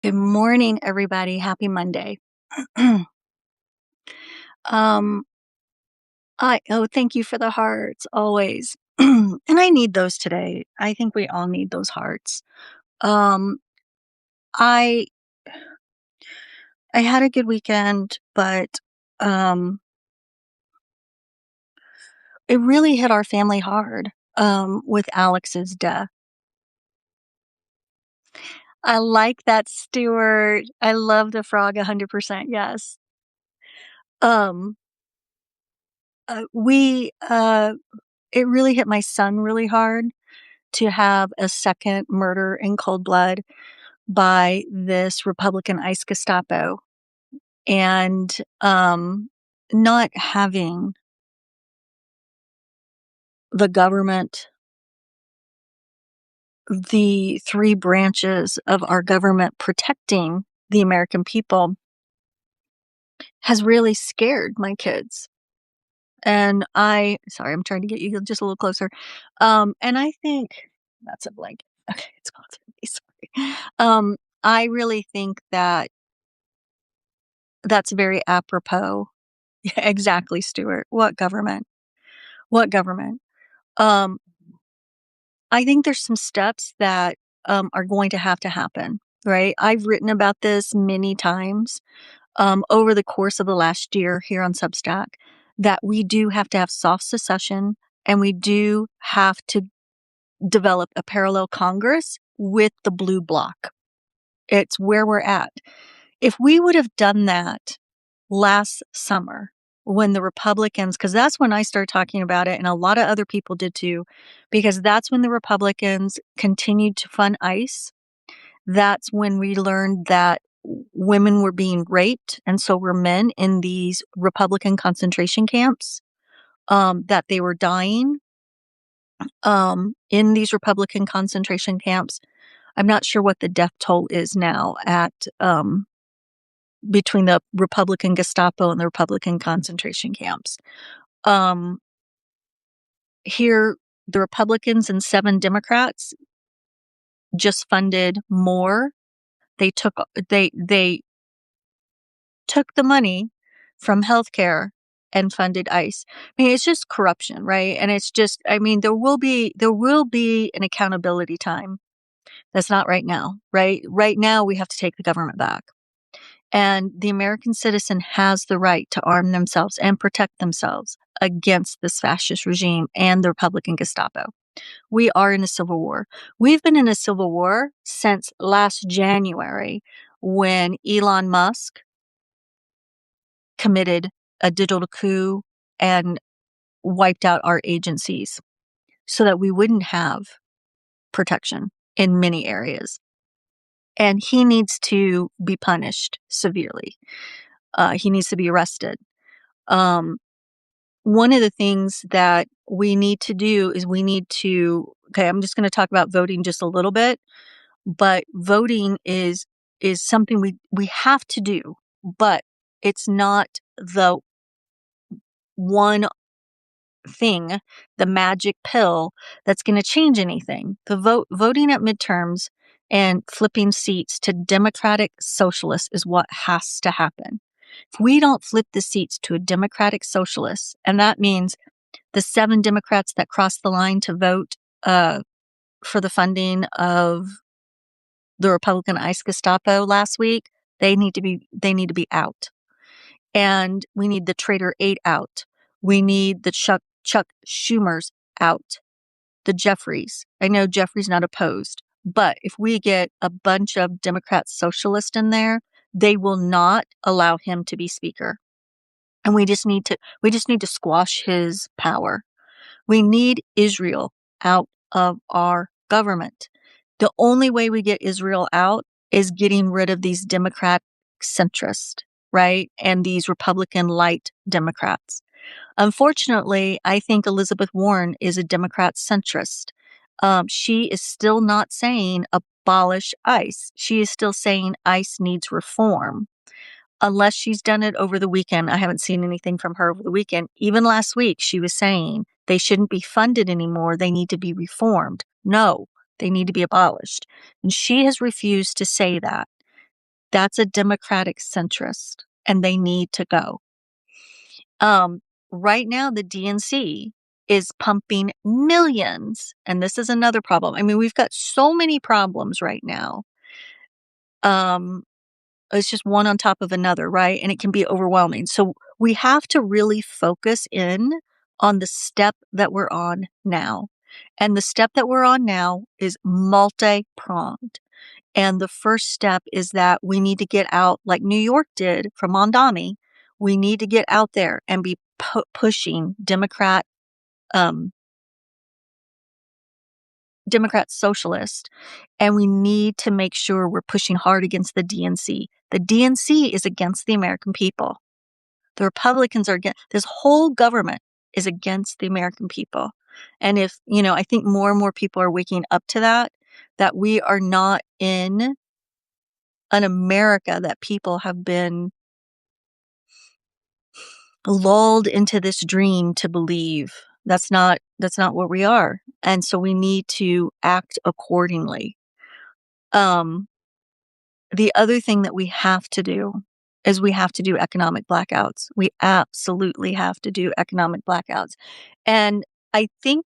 Good morning, everybody. Happy Monday. um, thank you for the hearts always. And I need those today. I think we all need those hearts. Um, I I had a good weekend, but um, it really hit our family hard with Alex's death. I like that, Stuart. I love the frog 100%. Yes. Um, we it really hit my son really hard to have a second murder in cold blood by this Republican ICE Gestapo, and not having the government, the three branches of our government protecting the American people has really scared my kids. And sorry, I'm trying to get you just a little closer. And I think that's a blanket. Okay, it's gone through me. Sorry. I really think that that's very apropos. Yeah, exactly, Stuart. What government? What government? Um, I think there's some steps that are going to happen, right? I've written about this many times over the course of the last year here on Substack, that we do have to have soft secession, and we do have to develop a parallel Congress with the blue bloc. It's where we're at. If we would have done that last summer, when the Republicans, because that's when I started talking about it, and a lot of other people did too, because that's when the Republicans continued to fund ICE. That's when we learned that women were being raped, and so were men in these Republican concentration camps, that they were dying in these Republican concentration camps. I'm not sure what the death toll is now at between the Republican Gestapo and the Republican concentration camps. Um, Here, the Republicans and 7 Democrats just funded more. They took the money from healthcare and funded ICE. I mean, it's just corruption, right? And it's just, I mean, there will be an accountability time. That's not right now, right? Right now, we have to take the government back. And the American citizen has the right to arm themselves and protect themselves against this fascist regime and the Republican Gestapo. We are in a civil war. We've been in a civil war since last January, when Elon Musk committed a digital coup and wiped out our agencies so that we wouldn't have protection in many areas. And he needs to be punished severely. He needs to be arrested. One of the things that we need to do is okay, I'm just going to talk about voting just a little bit, but voting is something we have to do, but it's not the one thing, the magic pill that's going to change anything. The voting at midterms and flipping seats to Democratic Socialists is what has to happen. If we don't flip the seats to a Democratic Socialist, and that means the 7 Democrats that crossed the line to vote for the funding of the Republican ICE Gestapo last week, they need to be out. And we need the Traitor 8 out. We need the Chuck Schumers out. The Jeffries. I know Jeffries not opposed, but if we get a bunch of Democrat socialists in there, they will not allow him to be speaker. And we just need to squash his power. We need Israel out of our government. The only way we get Israel out is getting rid of these Democrat centrists, right? And these Republican light Democrats. Unfortunately, I think Elizabeth Warren is a Democrat centrist. She is still not saying abolish ICE. She is still saying ICE needs reform. Unless she's done it over the weekend. I haven't seen anything from her over the weekend. Even last week, she was saying they shouldn't be funded anymore. They need to be reformed. No, they need to be abolished. And she has refused to say that. That's a Democratic centrist, and they need to go. Right now, the DNC is pumping millions, and this is another problem. I mean, we've got so many problems right now. It's just one on top of another, right? And it can be overwhelming. So we have to really focus in on the step that we're on now. And the step that we're on now is multi-pronged. And the first step is that we need to get out, like New York did from Mondami. We need to get out there and be pushing um, Democrat socialist, and we need to make sure we're pushing hard against the DNC. The DNC is against the American people. The Republicans are against, this whole government is against the American people. And if, I think more and more people are waking up to that we are not in an America that people have been lulled into this dream to believe. That's not what we are. And so we need to act accordingly. The other thing that we have to do is we have to do economic blackouts. We absolutely have to do economic blackouts. And I think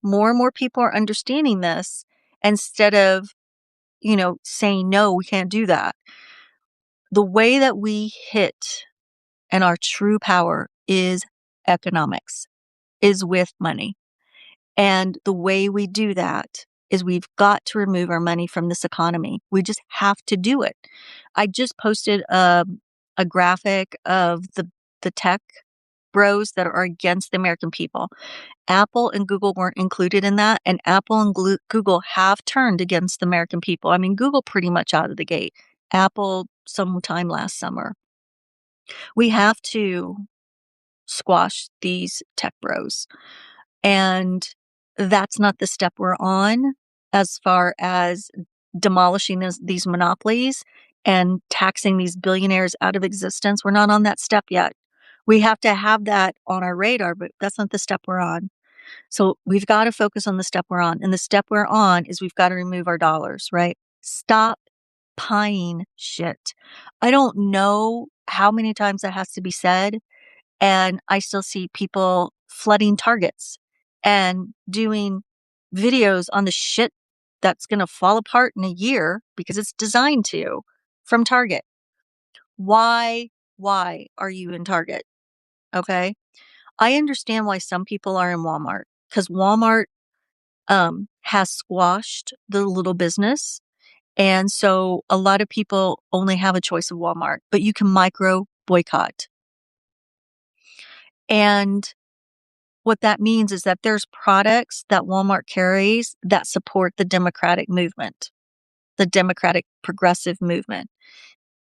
more and more people are understanding this instead of, saying, no, we can't do that. The way that we hit and our true power is economics, is with money. And the way we do that is we've got to remove our money from this economy. We just have to do it. I just posted a graphic of the tech bros that are against the American people. Apple and Google weren't included in that, and Apple and Google have turned against the American people. I mean, Google pretty much out of the gate. Apple sometime last summer. We have to squash these tech bros. And that's not the step we're on as far as demolishing these monopolies and taxing these billionaires out of existence. We're not on that step yet. We have to have that on our radar, but that's not the step we're on. So we've got to focus on the step we're on. And the step we're on is we've got to remove our dollars, right? Stop pieing shit. I don't know how many times that has to be said. And I still see people flooding Targets and doing videos on the shit that's going to fall apart in a year because it's designed to from Target. Why are you in Target? Okay. I understand why some people are in Walmart because Walmart has squashed the little business. And so a lot of people only have a choice of Walmart, but you can micro boycott. And what that means is that there's products that Walmart carries that support the Democratic movement, the Democratic progressive movement.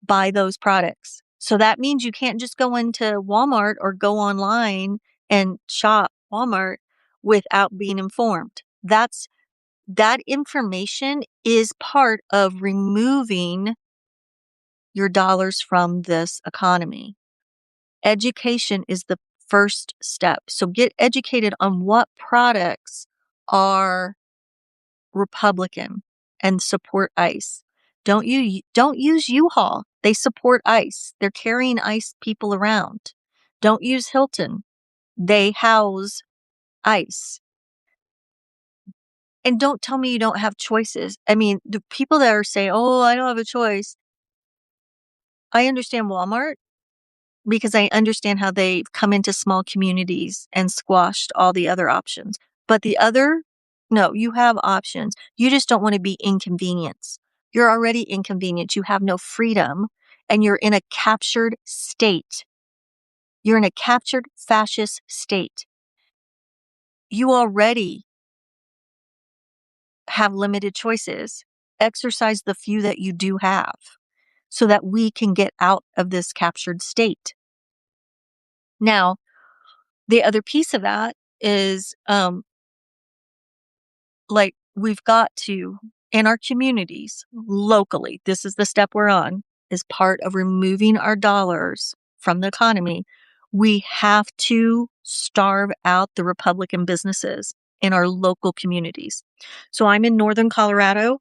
Buy those products. So that means you can't just go into Walmart or go online and shop Walmart without being informed. That information is part of removing your dollars from this economy. Education is the first step. So get educated on what products are Republican and support ICE. Don't use U-Haul. They support ICE. They're carrying ICE people around. Don't use Hilton. They house ICE. And don't tell me you don't have choices. I mean, the people that are saying, "Oh, I don't have a choice." I understand Walmart because I understand how they've come into small communities and squashed all the other options. But no, you have options. You just don't want to be inconvenienced. You're already inconvenienced. You have no freedom and you're in a captured state. You're in a captured fascist state. You already have limited choices. Exercise the few that you do have so that we can get out of this captured state. Now, the other piece of that is, we've got to, in our communities, locally, this is the step we're on, is part of removing our dollars from the economy. We have to starve out the Republican businesses in our local communities. So I'm in northern Colorado,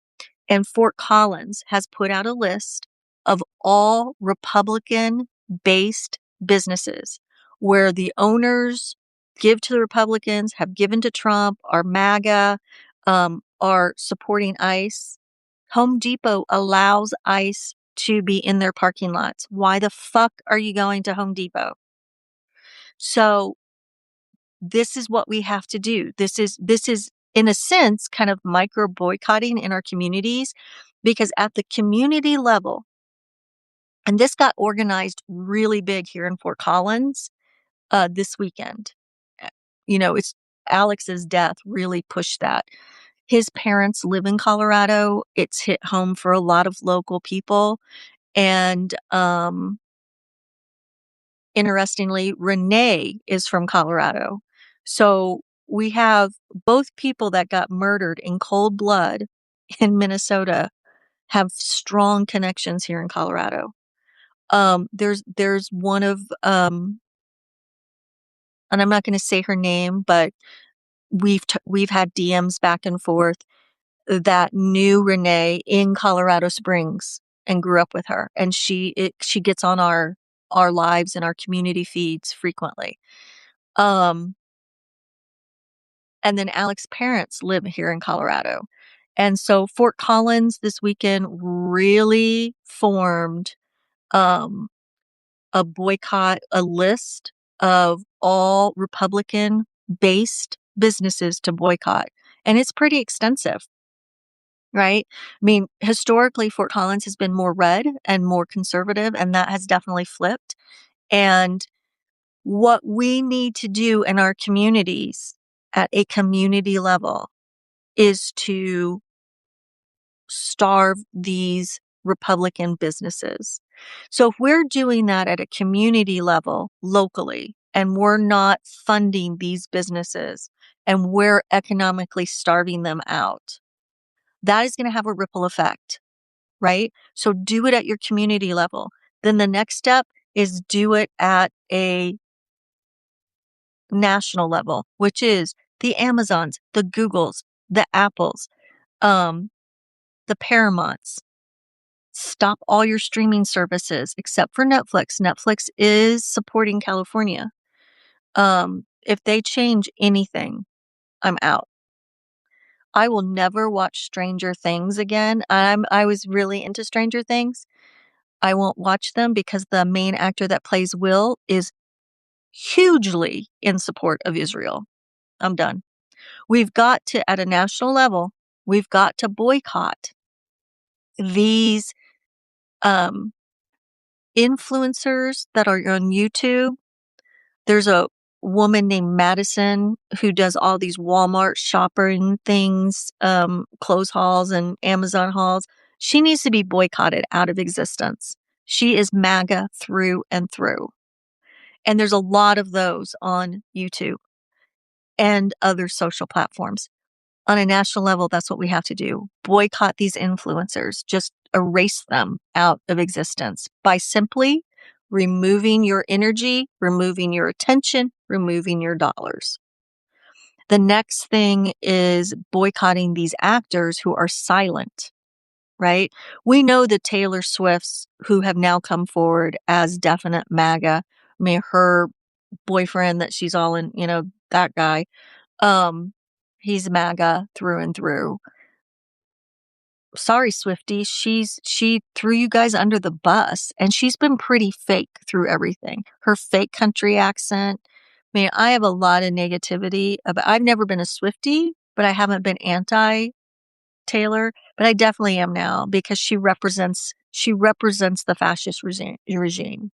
And Fort Collins has put out a list of all Republican-based businesses where the owners give to the Republicans, have given to Trump, are MAGA, are supporting ICE. Home Depot allows ICE to be in their parking lots. Why the fuck are you going to Home Depot? So this is what we have to do. This is in a sense kind of micro boycotting in our communities, because at the community level, and this got organized really big here in Fort Collins this weekend. It's Alex's death really pushed that. His parents live in Colorado. It's hit home for a lot of local people. And interestingly, Renee is from Colorado. So we have both people that got murdered in cold blood in Minnesota have strong connections here in Colorado. There's one of, and I'm not going to say her name, but we've had DMs back and forth that knew Renee in Colorado Springs and grew up with her, and she gets on our lives and our community feeds frequently. And then Alex's parents live here in Colorado. And so Fort Collins this weekend really formed um, a boycott, a list of all Republican based businesses to boycott. And it's pretty extensive, right? I mean, historically, Fort Collins has been more red and more conservative, and that has definitely flipped. And what we need to do in our communities at a community level is to starve these Republican businesses. So if we're doing that at a community level locally, and we're not funding these businesses, and we're economically starving them out, that is going to have a ripple effect, right? So do it at your community level. Then the next step is do it at a national level, which is the Amazons, the Googles, the Apples, the Paramounts. Stop all your streaming services except for Netflix. Netflix is supporting California. If they change anything, I'm out. I will never watch Stranger Things again. I was really into Stranger Things. I won't watch them because the main actor that plays Will is hugely in support of Israel. I'm done. We've got to, at a national level, we've got to boycott these influencers that are on YouTube. There's a woman named Madison who does all these Walmart shopping things, clothes hauls and Amazon hauls. She needs to be boycotted out of existence. She is MAGA through and through. And there's a lot of those on YouTube and other social platforms. On a national level, that's what we have to do. Boycott these influencers. Just erase them out of existence by simply removing your energy, removing your attention, removing your dollars. The next thing is boycotting these actors who are silent, right? We know the Taylor Swifts who have now come forward as definite MAGA. I mean, her boyfriend that she's all in, that guy, he's MAGA through and through. Sorry, Swiftie, she threw you guys under the bus, and she's been pretty fake through everything. Her fake country accent. I mean, I have a lot of negativity about. I've never been a Swiftie, but I haven't been anti Taylor, but I definitely am now because she represents the fascist regime.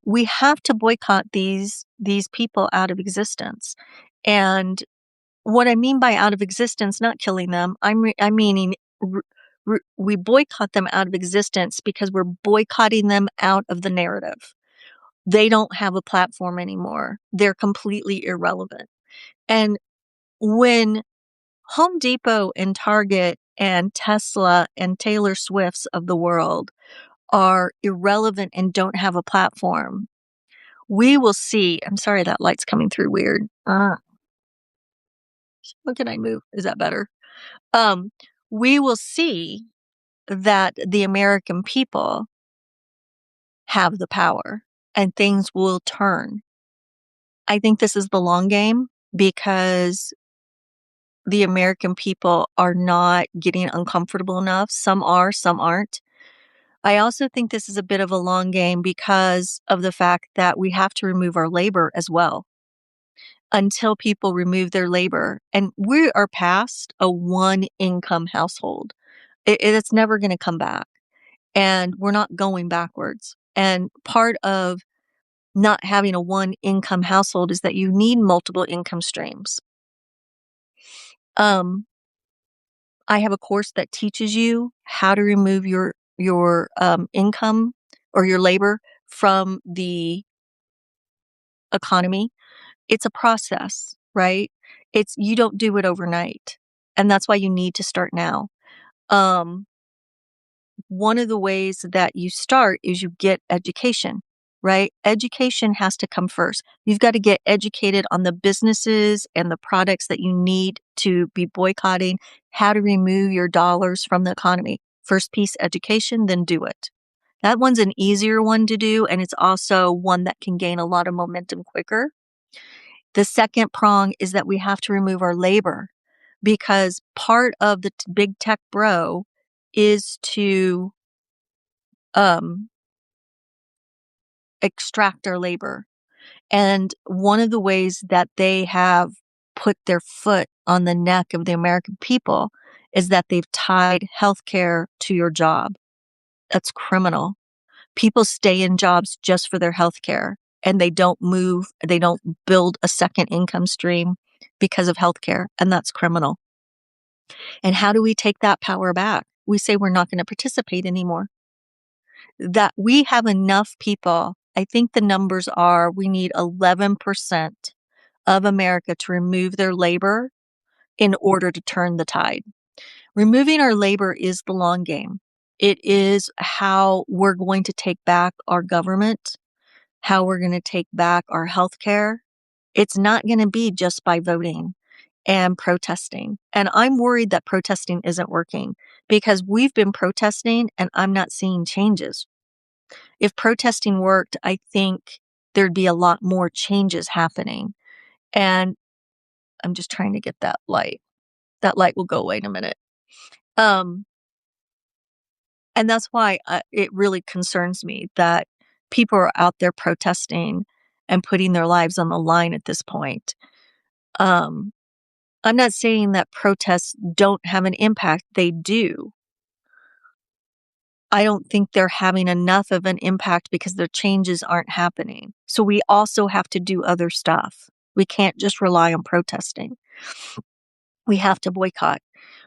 We have to boycott these people out of existence, and what I mean by out of existence, not killing them, I'm meaning we boycott them out of existence because we're boycotting them out of the narrative. They don't have a platform anymore. They're completely irrelevant. And when Home Depot and Target and Tesla and Taylor Swifts of the world are irrelevant and don't have a platform, we will see. I'm sorry, that light's coming through weird. What can I move? Is that better? we will see that the American people have the power and things will turn. I think this is the long game because the American people are not getting uncomfortable enough. Some are, some aren't. I also think this is a bit of a long game because of the fact that we have to remove our labor as well until people remove their labor. And we are past a one income household. It's never going to come back. And we're not going backwards. And part of not having a one income household is that you need multiple income streams. I have a course that teaches you how to remove your income or your labor from the economy. It's a process, right? You don't do it overnight. And that's why you need to start now. Um, One of the ways that you start is you get education, right? Education has to come first. You've got to get educated on the businesses and the products that you need to be boycotting, how to remove your dollars from the economy. First piece, education, then do it. That one's an easier one to do, and it's also one that can gain a lot of momentum quicker. The second prong is that we have to remove our labor because part of the big tech bro is to um, extract our labor. And one of the ways that they have put their foot on the neck of the American people is that they've tied healthcare to your job. That's criminal. People stay in jobs just for their healthcare and they don't move, they don't build a second income stream because of healthcare, and that's criminal. And how do we take that power back? We say we're not going to participate anymore. That we have enough people. I think the numbers are we need 11% of America to remove their labor in order to turn the tide. Removing our labor is the long game. It is how we're going to take back our government, how we're going to take back our healthcare. It's not going to be just by voting and protesting. And I'm worried that protesting isn't working because we've been protesting and I'm not seeing changes. If protesting worked, I think there'd be a lot more changes happening. And I'm just trying to get that light. That light will go away in a minute. Um, and that's why it really concerns me that people are out there protesting and putting their lives on the line at this point. I'm not saying that protests don't have an impact. They do. I don't think they're having enough of an impact because their changes aren't happening. So we also have to do other stuff. We can't just rely on protesting. We have to boycott.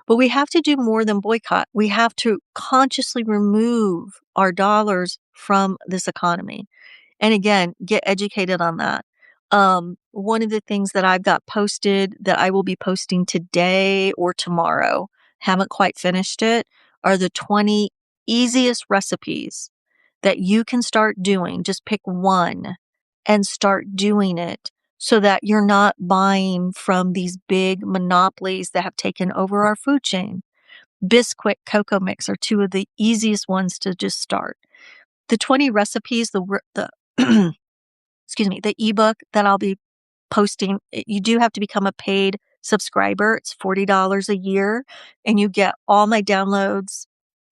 But we have to do more than boycott. We have to consciously remove our dollars from this economy. And again, get educated on that. One of the things that I've got posted that I will be posting today or tomorrow, haven't quite finished it, are the 20 easiest recipes that you can start doing. Just pick one and start doing it so that you're not buying from these big monopolies that have taken over our food chain. Bisquick cocoa mix are two of the easiest ones to just start. The 20 recipes, the excuse me, the ebook that I'll be posting, you do have to become a paid subscriber. It's $40 a year and you get all my downloads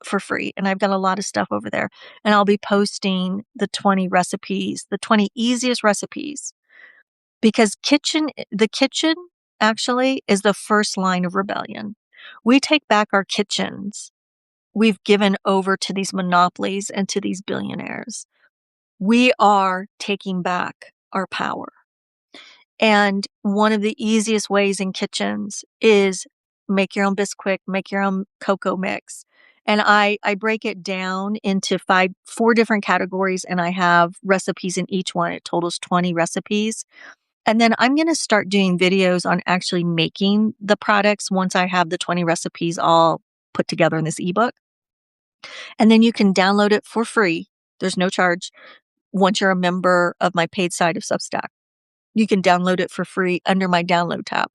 for free. And I've got a lot of stuff over there. And I'll be posting the 20 recipes, the 20 easiest recipes, because the kitchen actually is the first line of rebellion. We take back our kitchens. We've given over to these monopolies and to these billionaires. We are taking back our power. And one of the easiest ways in kitchens is make your own Bisquick, make your own cocoa mix. And I break it down into four different categories, and I have recipes in each one. It totals 20 recipes. And then I'm going to start doing videos on actually making the products once I have the 20 recipes all put together in this ebook. And then you can download it for free. There's no charge once you're a member of my paid side of Substack. You can download it for free under my download tab.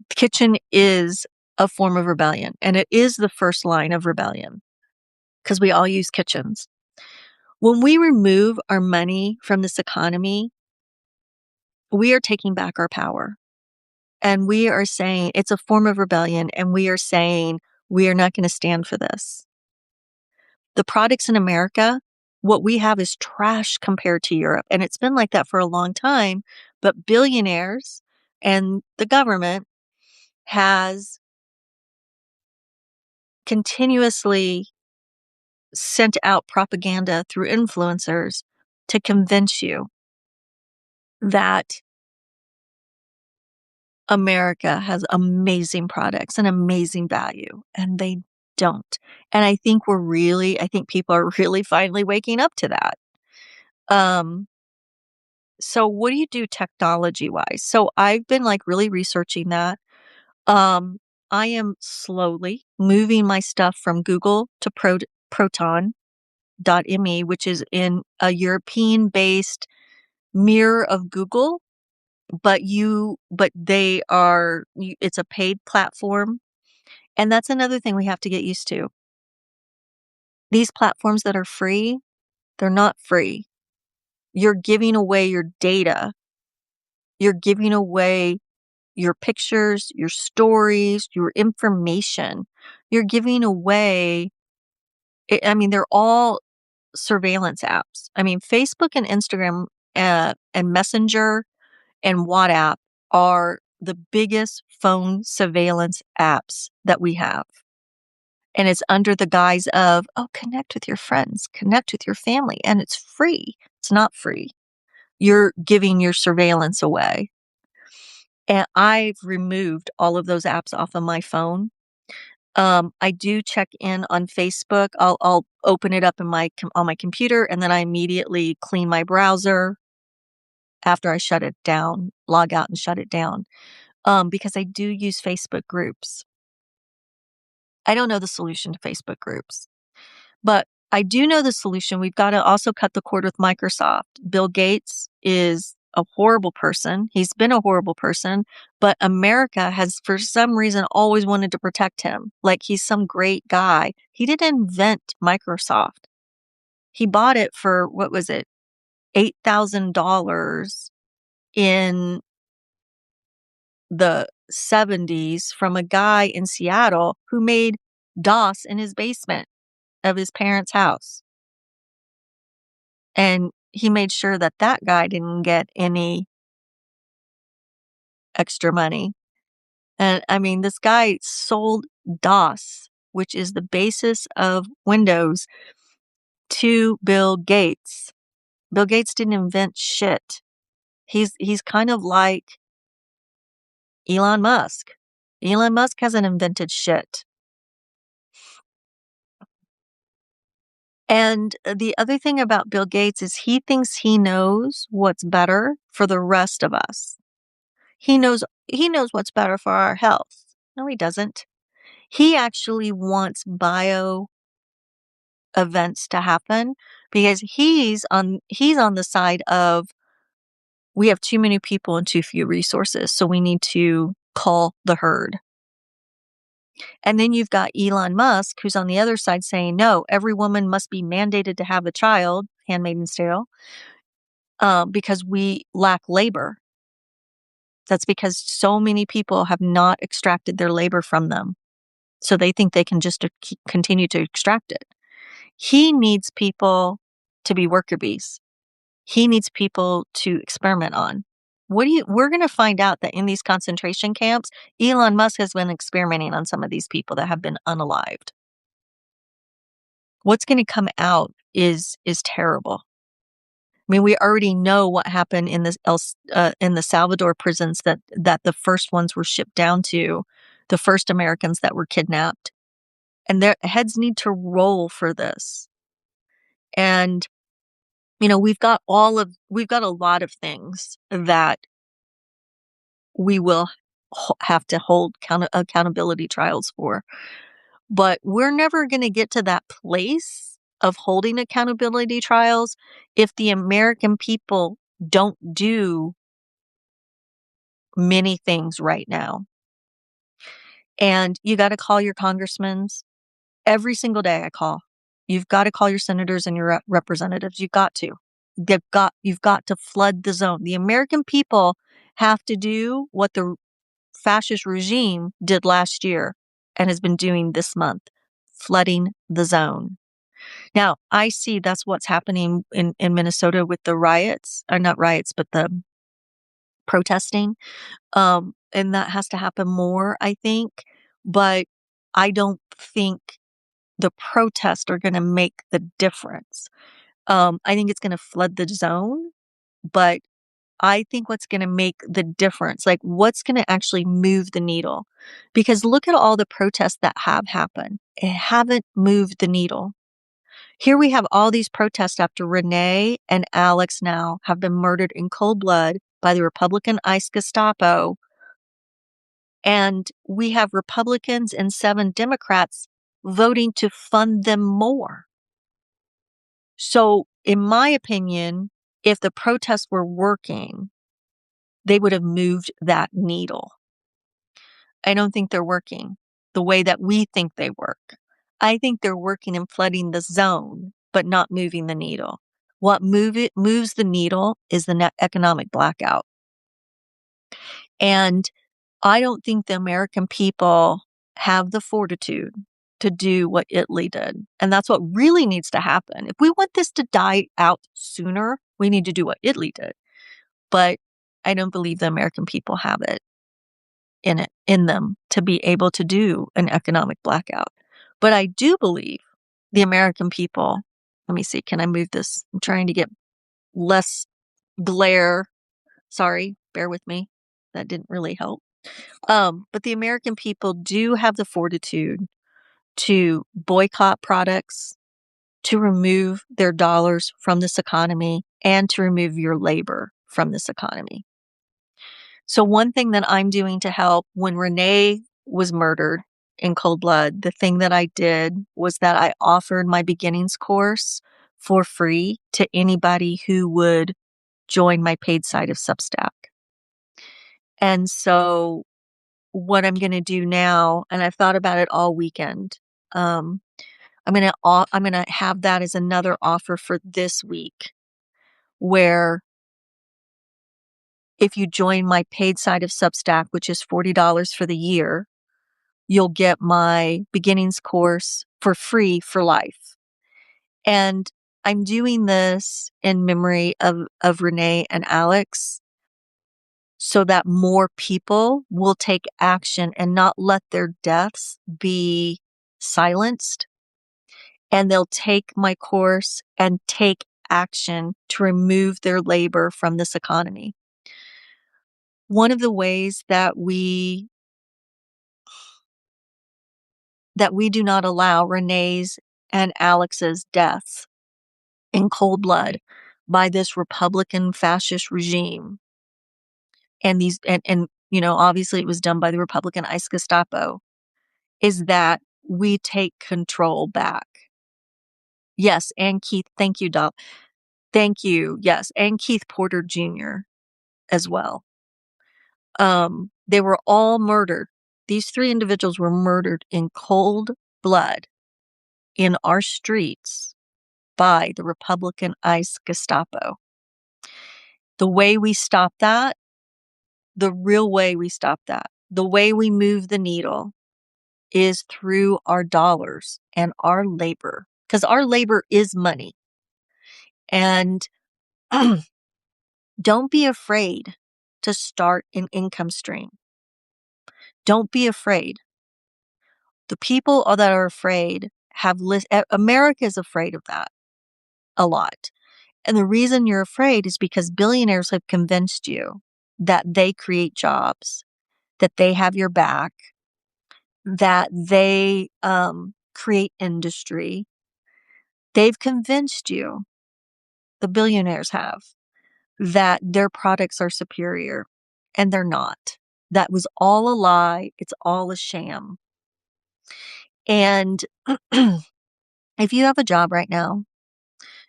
The kitchen is a form of rebellion, and it is the first line of rebellion because we all use kitchens. When we remove our money from this economy, we are taking back our power. And we are saying it's a form of rebellion, and we are saying we are not going to stand for this. The products in America, what we have is trash compared to Europe. And it's been like that for a long time. But billionaires and the government has continuously sent out propaganda through influencers to convince you that America has amazing products and amazing value, and they don't. And I think people are really finally waking up to that. Um, so what do you do technology-wise? So I've been, like, really researching that. Um, I am slowly moving my stuff from Google to Proton.me, which is in a European-based mirror of Google, but they are it's a paid platform, and that's another thing we have to get used to. These platforms that are free, they're not free. You're giving away your data. You're giving away your pictures, your stories, your information. You're giving away I mean, they're all surveillance apps. I mean, Facebook and Instagram, and Messenger and WhatsApp are the biggest phone surveillance apps that we have. And it's under the guise of, oh, connect with your friends, connect with your family, and it's free. It's not free. You're giving your surveillance away. And I've removed all of those apps off of my phone. I do check in on Facebook. I'll open it up on my computer, and then I immediately clean my browser after I shut it down, log out and shut it down. Because I do use Facebook groups. I don't know the solution to Facebook groups, but I do know the solution. We've got to also cut the cord with Microsoft. Bill Gates is a horrible person. He's been a horrible person, but America has, for some reason, always wanted to protect him. Like he's some great guy. He didn't invent Microsoft. He bought it for, what was it, $8,000 in the 70s from a guy in Seattle who made DOS in his basement of his parents' house. And he made sure that that guy didn't get any extra money. And I mean, this guy sold DOS, which is the basis of Windows, to Bill Gates. Bill Gates didn't invent shit. He's kind of like Elon Musk. Elon Musk hasn't invented shit. And the other thing about Bill Gates is he thinks he knows what's better for the rest of us. He knows what's better for our health. No, he doesn't. He actually wants bio events to happen because he's on the side of we have too many people and too few resources, so we need to cull the herd. And then you've got Elon Musk, who's on the other side saying, no, every woman must be mandated to have a child, Handmaid's Tale, because we lack labor. That's because so many people have not extracted their labor from them. So they think they can just continue to extract it. He needs people to be worker bees. He needs people to experiment on. We're going to find out that in these concentration camps, Elon Musk has been experimenting on some of these people that have been unalived. What's going to come out is terrible. I mean, we already know what happened in the Salvador prisons that the first ones were shipped down to, the first Americans that were kidnapped, and their heads need to roll for this. And we've got a lot of things that we will have to hold accountability trials for, but we're never going to get to that place of holding accountability trials if the American people don't do many things right now. And you got to call your congressmen. Every single day I call. You've got to call your senators and your representatives. You've got to. You've got to flood the zone. The American people have to do what the fascist regime did last year and has been doing this month, flooding the zone. Now, I see that's what's happening in Minnesota with the riots, or not riots, but the protesting. And that has to happen more, I think. But I don't think the protests are going to make the difference. I think it's going to flood the zone, but I think what's going to make the difference, like what's going to actually move the needle, because look at all the protests that have happened. It haven't moved the needle. Here we have all these protests after Renee and Alex now have been murdered in cold blood by the Republican ICE Gestapo. And we have Republicans and 7 Democrats voting to fund them more. So, in my opinion, if the protests were working, they would have moved that needle. I don't think they're working the way that we think they work. I think they're working and flooding the zone, but not moving the needle. What moves the needle is the economic blackout. And I don't think the American people have the fortitude to do what Italy did. And that's what really needs to happen. If we want this to die out sooner, we need to do what Italy did. But I don't believe the American people have it in them to be able to do an economic blackout. But I do believe the American people, let me see, can I move this? I'm trying to get less glare. Sorry, bear with me. That didn't really help. But the American people do have the fortitude to boycott products, to remove their dollars from this economy, and to remove your labor from this economy. So one thing that I'm doing to help, when Renee was murdered in cold blood, the thing that I did was that I offered my beginnings course for free to anybody who would join my paid site of Substack. And so what I'm going to do now, and I've thought about it all weekend, I'm going to have that as another offer for this week, where if you join my paid site of Substack, which is $40 for the year, you'll get my beginnings course for free for life. And I'm doing this in memory of Renee and Alex, so that more people will take action and not let their deaths be silenced. And they'll take my course and take action to remove their labor from this economy. One of the ways that we do not allow Renee's and Alex's deaths in cold blood by this Republican fascist regime, and obviously it was done by the Republican ICE Gestapo, is that we take control back. Yes, and Keith, thank you, Doc. Thank you. Yes, and Keith Porter Jr. as well. They were all murdered. These 3 individuals were murdered in cold blood in our streets by the Republican ICE Gestapo. The way we stop that, the real way we stop that, the way we move the needle is through our dollars and our labor, because our labor is money. And don't be afraid to start an income stream. Don't be afraid. The people that are afraid America is afraid of that a lot. And the reason you're afraid is because billionaires have convinced you that they create jobs, that they have your back, that they create industry. They've convinced you, the billionaires have, that their products are superior, and they're not. That was all a lie. It's all a sham. And if you have a job right now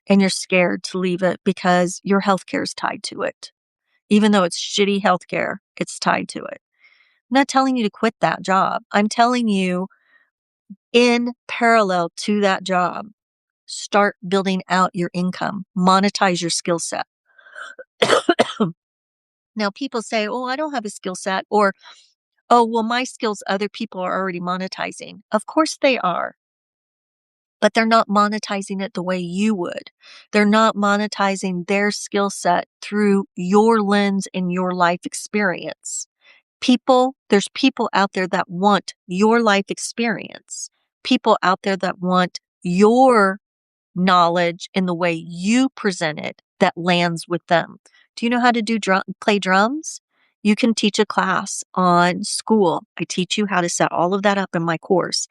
and you're scared to leave it because your healthcare is tied to it, even though it's shitty healthcare, it's tied to it. not telling you to quit that job. I'm telling you, in parallel to that job, start building out your income, monetize your skill set. Now, people say, oh, I don't have a skill set, or, oh, well, my skills other people are already monetizing. Of course they are, but they're not monetizing it the way you would. They're not monetizing their skill set through your lens and your life experience. There's people out there that want your life experience, people out there that want your knowledge in the way you present it that lands with them. Do you know how to play drums? You can teach a class on school. I teach you how to set all of that up in my course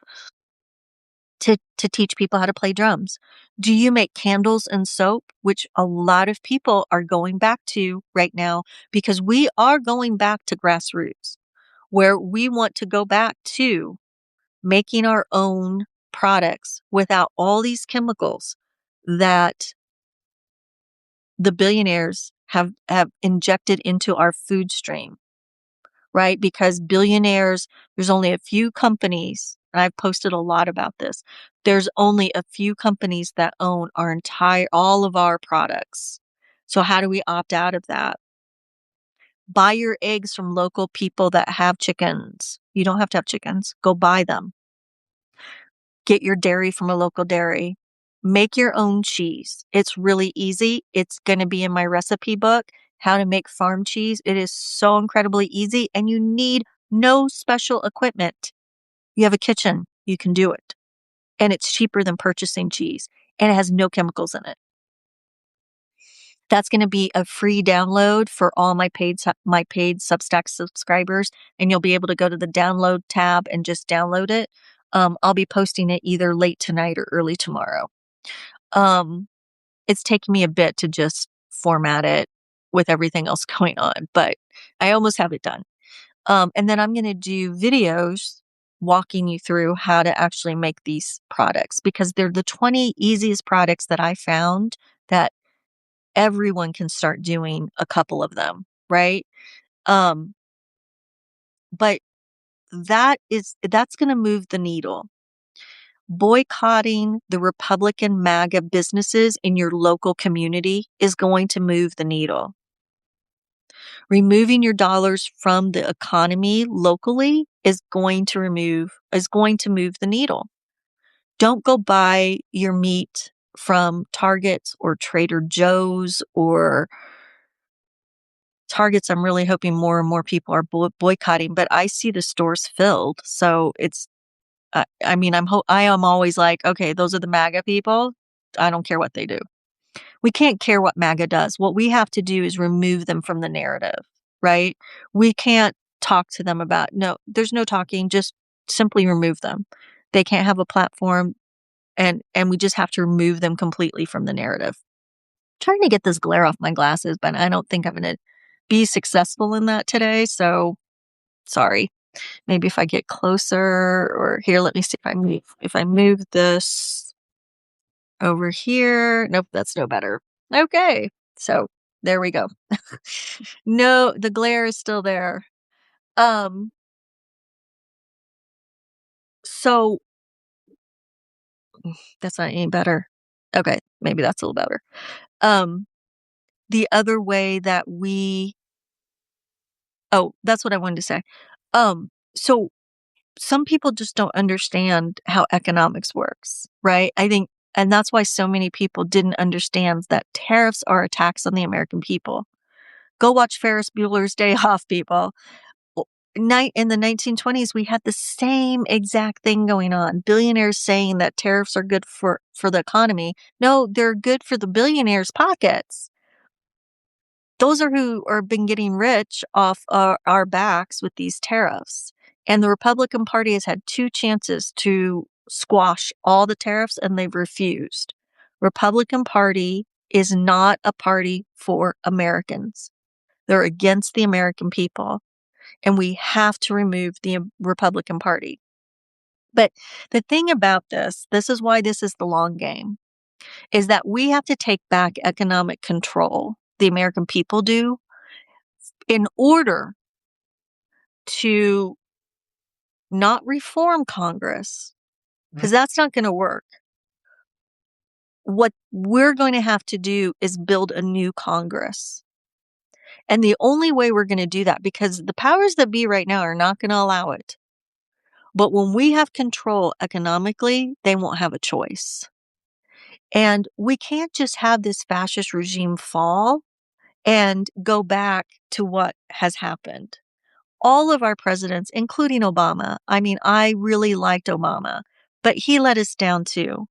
to teach people how to play drums. Do you make candles and soap, which a lot of people are going back to right now, because we are going back to grassroots, where we want to go back to making our own products without all these chemicals that the billionaires have injected into our food stream, right? Because billionaires, there's only a few companies, and I've posted a lot about this. There's only a few companies that own all of our products. So how do we opt out of that? Buy your eggs from local people that have chickens. You don't have to have chickens. Go buy them. Get your dairy from a local dairy. Make your own cheese. It's really easy. It's going to be in my recipe book, How to Make Farm Cheese. It is so incredibly easy, and you need no special equipment. You have a kitchen, you can do it. And it's cheaper than purchasing cheese, and it has no chemicals in it. That's going to be a free download for all my paid Substack subscribers, and you'll be able to go to the download tab and just download it. I'll be posting it either late tonight or early tomorrow. It's taken me a bit to just format it with everything else going on, but I almost have it done. And then I'm going to do videos walking you through how to actually make these products, because they're the 20 easiest products that I found that everyone can start doing a couple of them, right? But that's going to move the needle. Boycotting the Republican MAGA businesses in your local community is going to move the needle. Removing your dollars from the economy locally is going to move the needle. Don't go buy your meat from Targets or Trader Joe's or Targets. I'm really hoping more and more people are boycotting, but I see the stores filled. So it's, I am always like, okay, those are the MAGA people. I don't care what they do. We can't care what MAGA does. What we have to do is remove them from the narrative, right? We can't talk to them no, there's no talking, just simply remove them. They can't have a platform, and we just have to remove them completely from the narrative. Trying to get this glare off my glasses, but I don't think I'm going to be successful in that today. So sorry. Maybe if I get closer, or here, let me see if I move this over here. Nope, that's no better. Okay. So there we go. No, the glare is still there. So that's not any better. Okay, maybe that's a little better. The other way that that's what I wanted to say. So some people just don't understand how economics works, right? I think, and that's why so many people didn't understand that tariffs are a tax on the American people. Go watch Ferris Bueller's Day Off, people. In the 1920s, we had the same exact thing going on. Billionaires saying that tariffs are good for the economy. No, they're good for the billionaires' pockets. Those are who are been getting rich off our backs with these tariffs. And the Republican Party has had 2 chances to squash all the tariffs, and they've refused. Republican Party is not a party for Americans. They're against the American people, and we have to remove the Republican Party. But the thing about this is why this is the long game, is that we have to take back economic control. The American people do, in order to not reform Congress, because that's not going to work. What we're going to have to do is build a new Congress. And the only way we're going to do that, because the powers that be right now are not going to allow it. But when we have control economically, they won't have a choice. And we can't just have this fascist regime fall and go back to what has happened. All of our presidents, including Obama, I mean, I really liked Obama, but he let us down too.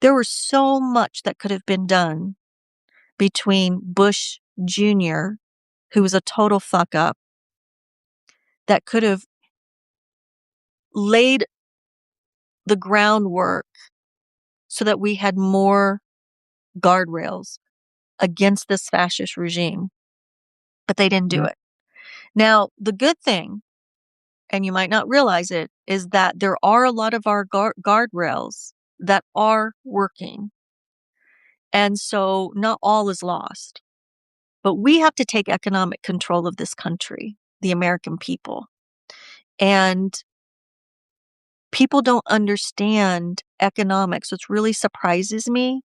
There was so much that could have been done between Bush Jr., who was a total fuck up, that could have laid the groundwork so that we had more guardrails against this fascist regime. But they didn't do it. Now, the good thing, and you might not realize it, is that there are a lot of our guardrails that are working. And so not all is lost. But we have to take economic control of this country, the American people. And people don't understand economics, which really surprises me.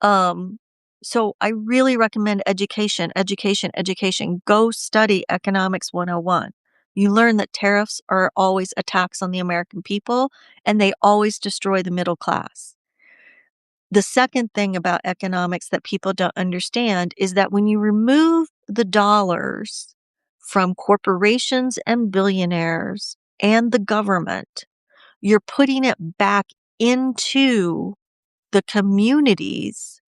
So I really recommend education. Go study Economics 101. You learn that tariffs are always attacks on the American people, and they always destroy the middle class. The second thing about economics that people don't understand is that when you remove the dollars from corporations and billionaires and the government, you're putting it back into the communities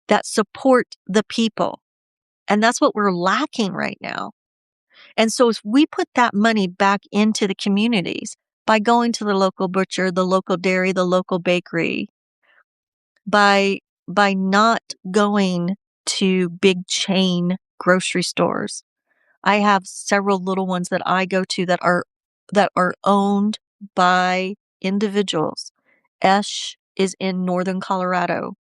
that support the people. And that's what we're lacking right now. And so if we put that money back into the communities by going to the local butcher, the local dairy, the local bakery, by not going to big chain grocery stores. I have several little ones that I go to that are owned by individuals. Esh is in northern Colorado.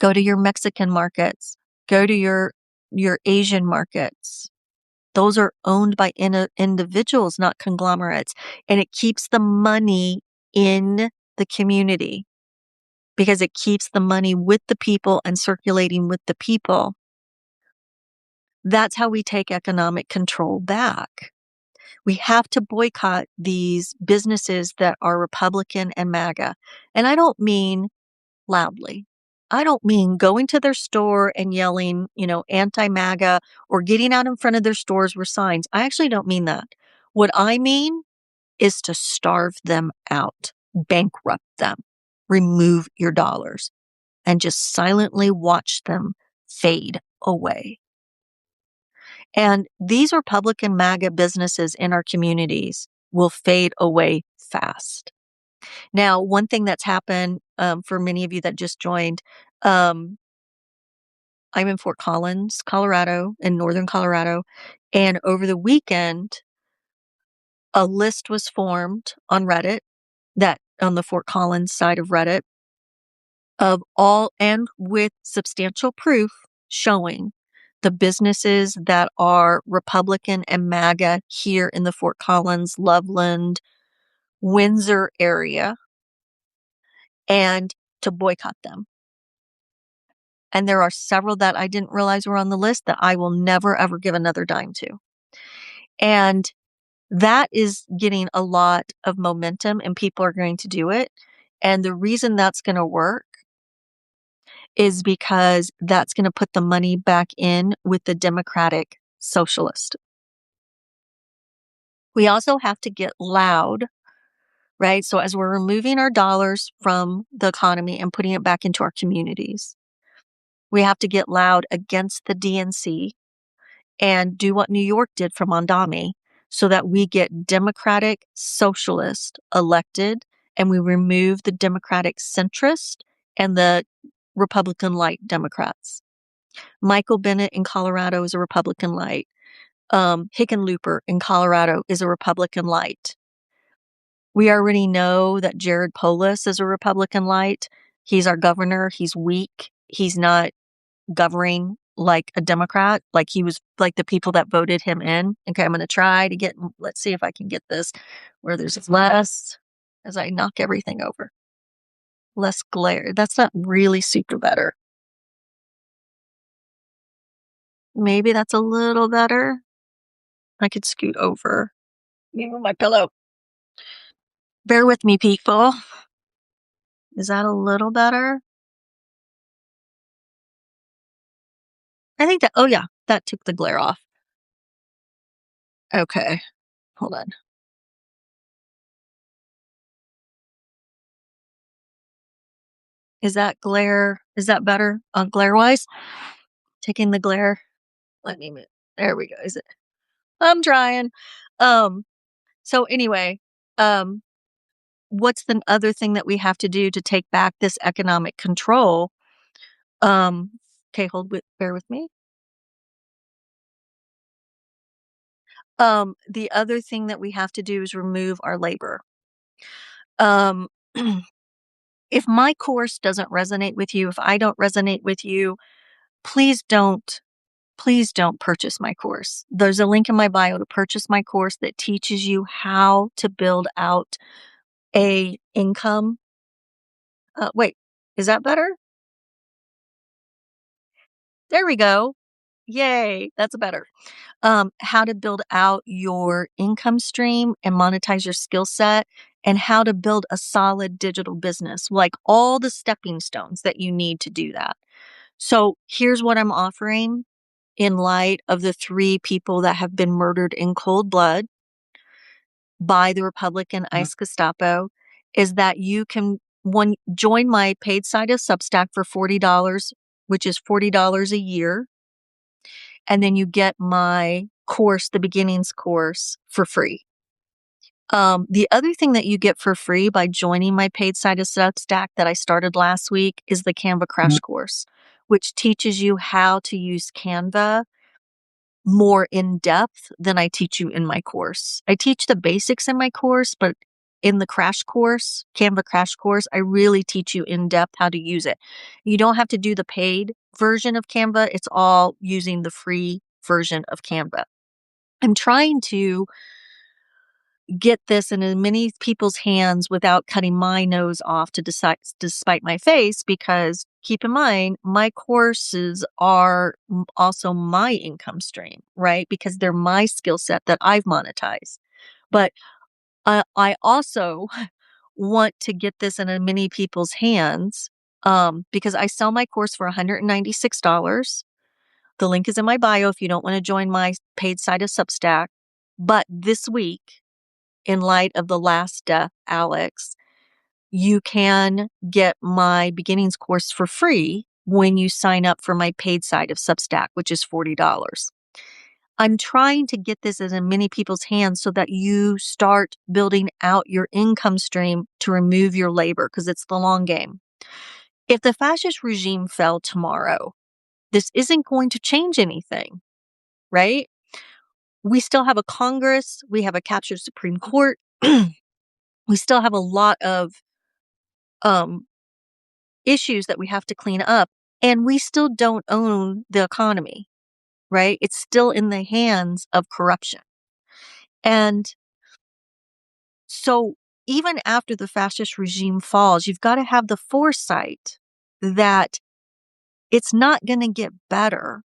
Go to your Mexican markets. Go to your Asian markets. Those are owned by individuals, not conglomerates. And it keeps the money in the community because it keeps the money with the people and circulating with the people. That's how we take economic control back. We have to boycott these businesses that are Republican and MAGA. And I don't mean loudly. I don't mean going to their store and yelling, anti-MAGA or getting out in front of their stores with signs. I actually don't mean that. What I mean is to starve them out, bankrupt them, remove your dollars, and just silently watch them fade away. And these Republican MAGA businesses in our communities will fade away fast. Now, one thing that's happened for many of you that just joined, I'm in Fort Collins, Colorado, in northern Colorado. And over the weekend, a list was formed on Reddit, that on the Fort Collins side of Reddit, of all, and with substantial proof showing the businesses that are Republican and MAGA here in the Fort Collins, Loveland, Windsor area, and to boycott them. And there are several that I didn't realize were on the list that I will never, ever give another dime to. And that is getting a lot of momentum and people are going to do it. And the reason that's going to work is because that's going to put the money back in with the Democratic Socialist. We also have to get loud, right? So as we're removing our dollars from the economy and putting it back into our communities, we have to get loud against the DNC and do what New York did for Mondami so that we get Democratic Socialist elected and we remove the Democratic centrist and the Republican light Democrats. Michael Bennet in Colorado is a Republican light. Hickenlooper in Colorado is a Republican light. We already know that Jared Polis is a Republican light. He's our governor. He's weak. He's not governing like a Democrat, like he was like the people that voted him in. Okay, I'm going to try to get, let's see if I can get this where there's less as I knock everything over. Less glare. That's not really super better. Maybe that's a little better. I could scoot over. Let me move my pillow. Bear with me, people. Is that a little better? I think that, oh yeah, that took the glare off. Okay, hold on. Is that better on glare wise? Taking the glare. Let me move. There we go. Is it? I'm trying. Um, so anyway, um, what's the other thing that we have to do to take back this economic control? Um, okay, bear with me. The other thing that we have to do is remove our labor. Um, if my course doesn't resonate with you, if I don't resonate with you, please don't purchase my course. There's a link in my bio to purchase my course that teaches you how to build out a income. Wait, is that better? There we go. Yay, that's better. How to build out your income stream and monetize your skill set, and how to build a solid digital business, like all the stepping stones that you need to do that. So here's what I'm offering in light of the 3 people that have been murdered in cold blood by the Republican ICE Gestapo, is that you can join my paid site of Substack for $40, which is $40 a year. And then you get my course, the beginnings course, for free. The other thing that you get for free by joining my paid site of Substack that I started last week is the Canva Crash Course, which teaches you how to use Canva more in depth than I teach you in my course. I teach the basics in my course, but in the crash course, Canva Crash Course, I really teach you in depth how to use it. You don't have to do the paid version of Canva. It's all using the free version of Canva. I'm trying to get this in as many people's hands without cutting my nose off to despite my face, because keep in mind, my courses are also my income stream, right? Because they're my skill set that I've monetized. But I also want to get this in as many people's hands because I sell my course for $196. The link is in my bio if you don't want to join my paid site of Substack. But this week, in light of the last death, Alex, you can get my beginnings course for free when you sign up for my paid site of Substack, which is $40. I'm trying to get this in many people's hands so that you start building out your income stream to remove your labor, because it's the long game. If the fascist regime fell tomorrow, this isn't going to change anything, right? We still have a Congress. We have a captured Supreme Court. We still have a lot of issues that we have to clean up, and we still don't own the economy, right? It's still in the hands of corruption. And so even after the fascist regime falls, you've got to have the foresight that it's not going to get better.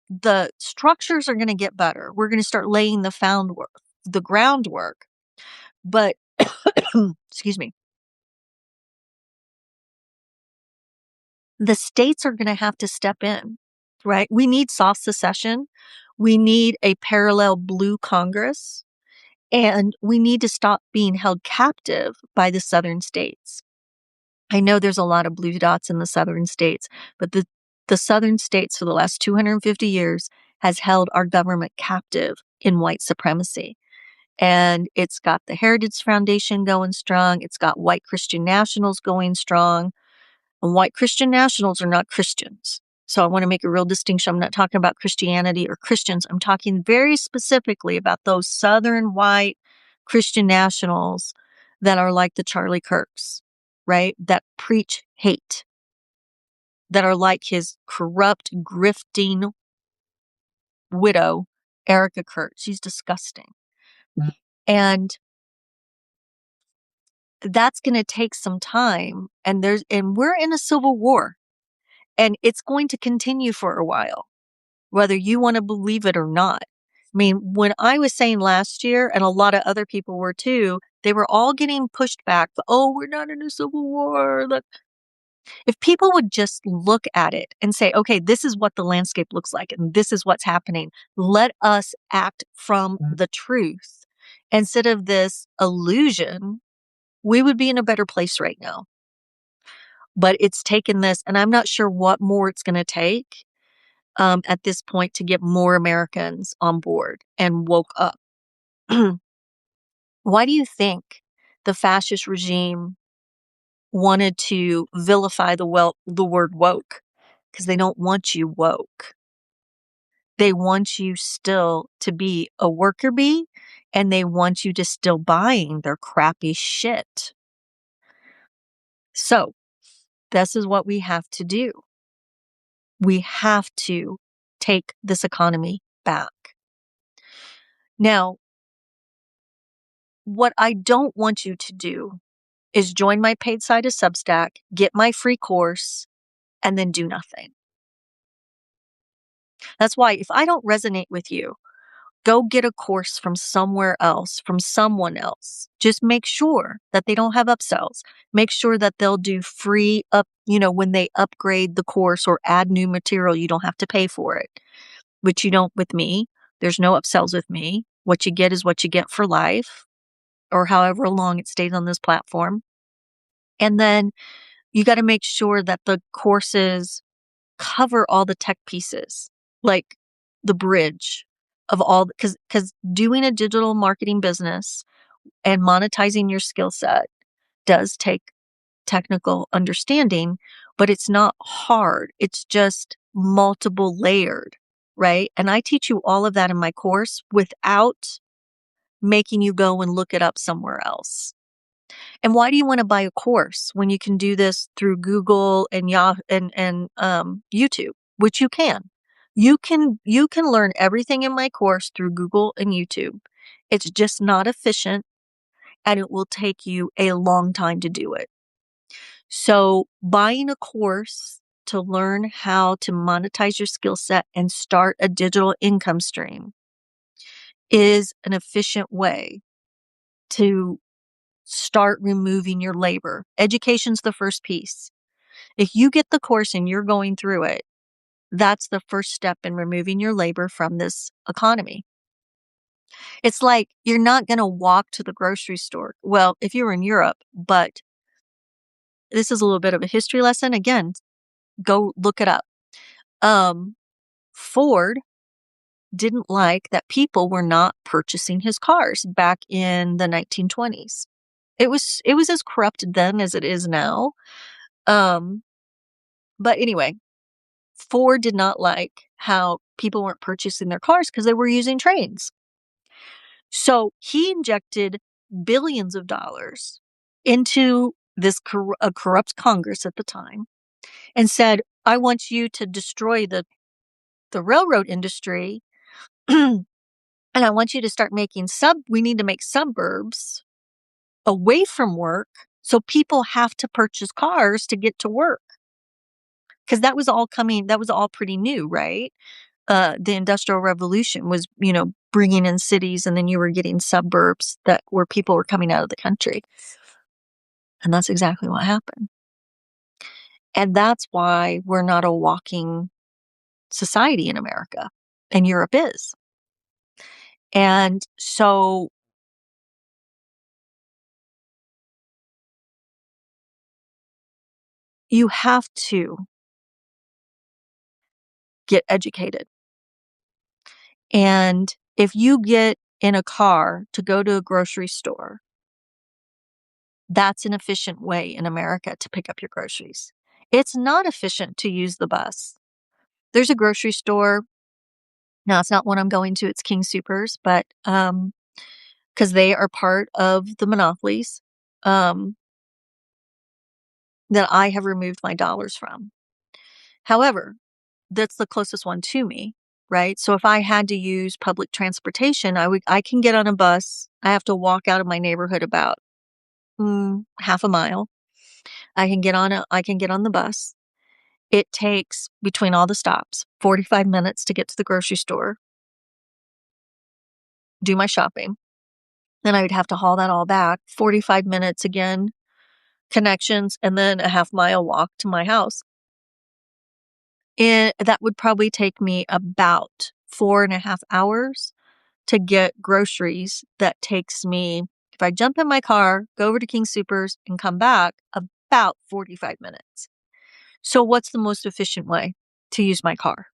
The structures are going to get better. We're going to start laying the groundwork. But excuse me, the states are going to have to step in, right? We need soft secession. We need a parallel blue Congress, and we need to stop being held captive by the southern states. I know there's a lot of blue dots in the southern states, but the southern states for the last 250 years has held our government captive in white supremacy. And it's got the Heritage Foundation going strong. It's got white Christian nationals going strong. And white Christian nationals are not Christians. So I want to make a real distinction. I'm not talking about Christianity or Christians. I'm talking very specifically about those Southern white Christian nationals that are like the Charlie Kirks, right? That preach hate. that are like his corrupt, grifting widow, Erica Kurt. She's disgusting. And that's going to take some time. And we're in a civil war, and it's going to continue for a while, whether you want to believe it or not. I mean, when I was saying last year, and a lot of other people were too, they were all getting pushed back. Oh, we're not in a civil war. Look, if people would just look at it and say, okay, this is what the landscape looks like, and this is what's happening. Let us act from the truth instead of this illusion, we would be in a better place right now. But it's taken this, and I'm not sure what more it's going to take at this point to get more Americans on board and woke up. Why do you think the fascist regime wanted to vilify the word woke? Because they don't want you woke. They want you still to be a worker bee, and they want you to still buying their crappy shit. So this is what we have to do. We have to take this economy back. Now, what I don't want you to do is join my paid site as Substack, get my free course, and then do nothing. That's why if I don't resonate with you, go get a course from somewhere else, from someone else. Just make sure that they don't have upsells. Make sure that they'll do free when they upgrade the course or add new material, you don't have to pay for it, which you don't with me. There's no upsells with me. What you get is what you get for life, or however long it stays on this platform. And then you got to make sure that the courses cover all the tech pieces, like the bridge of all, because doing a digital marketing business and monetizing your skill set does take technical understanding, but it's not hard. It's just multiple layered, right? And I teach you all of that in my course without making you go and look it up somewhere else. And why do you want to buy a course when you can do this through Google and Yahoo and YouTube, which you can. You can learn everything in my course through Google and YouTube. It's just not efficient, and it will take you a long time to do it. So buying a course to learn how to monetize your skill set and start a digital income stream is an efficient way to start removing your labor. Education's the first piece. If you get the course and you're going through it, that's the first step in removing your labor from this economy. It's like you're not going to walk to the grocery store. Well, if you were in Europe, but this is a little bit of a history lesson. Again, go look it up. Ford didn't like that people were not purchasing his cars back in the 1920s. It was as corrupt then as it is now. But anyway, Ford did not like how people weren't purchasing their cars because they were using trains. So he injected billions of dollars into this a corrupt Congress at the time and said, I want you to destroy the railroad industry and I want you to start making we need to make suburbs away from work so people have to purchase cars to get to work. Because that was all pretty new, right? The Industrial Revolution was, bringing in cities, and then you were getting suburbs where people were coming out of the country. And that's exactly what happened. And that's why we're not a walking society in America, and Europe is. And so you have to get educated. And if you get in a car to go to a grocery store, that's an efficient way in America to pick up your groceries. It's not efficient to use the bus. There's a grocery store. Now, it's not one I'm going to. It's King Soopers, but because they are part of the monopolies that I have removed my dollars from. However, that's the closest one to me, right? So if I had to use public transportation, I can get on a bus. I have to walk out of my neighborhood about half a mile. I can get on the bus. It takes, between all the stops, 45 minutes to get to the grocery store, do my shopping. Then I would have to haul that all back, 45 minutes again, connections, and then a half mile walk to my house. That would probably take me about 4.5 hours to get groceries. That takes me, if I jump in my car, go over to King Soopers and come back, about 45 minutes. So what's the most efficient way to use my car?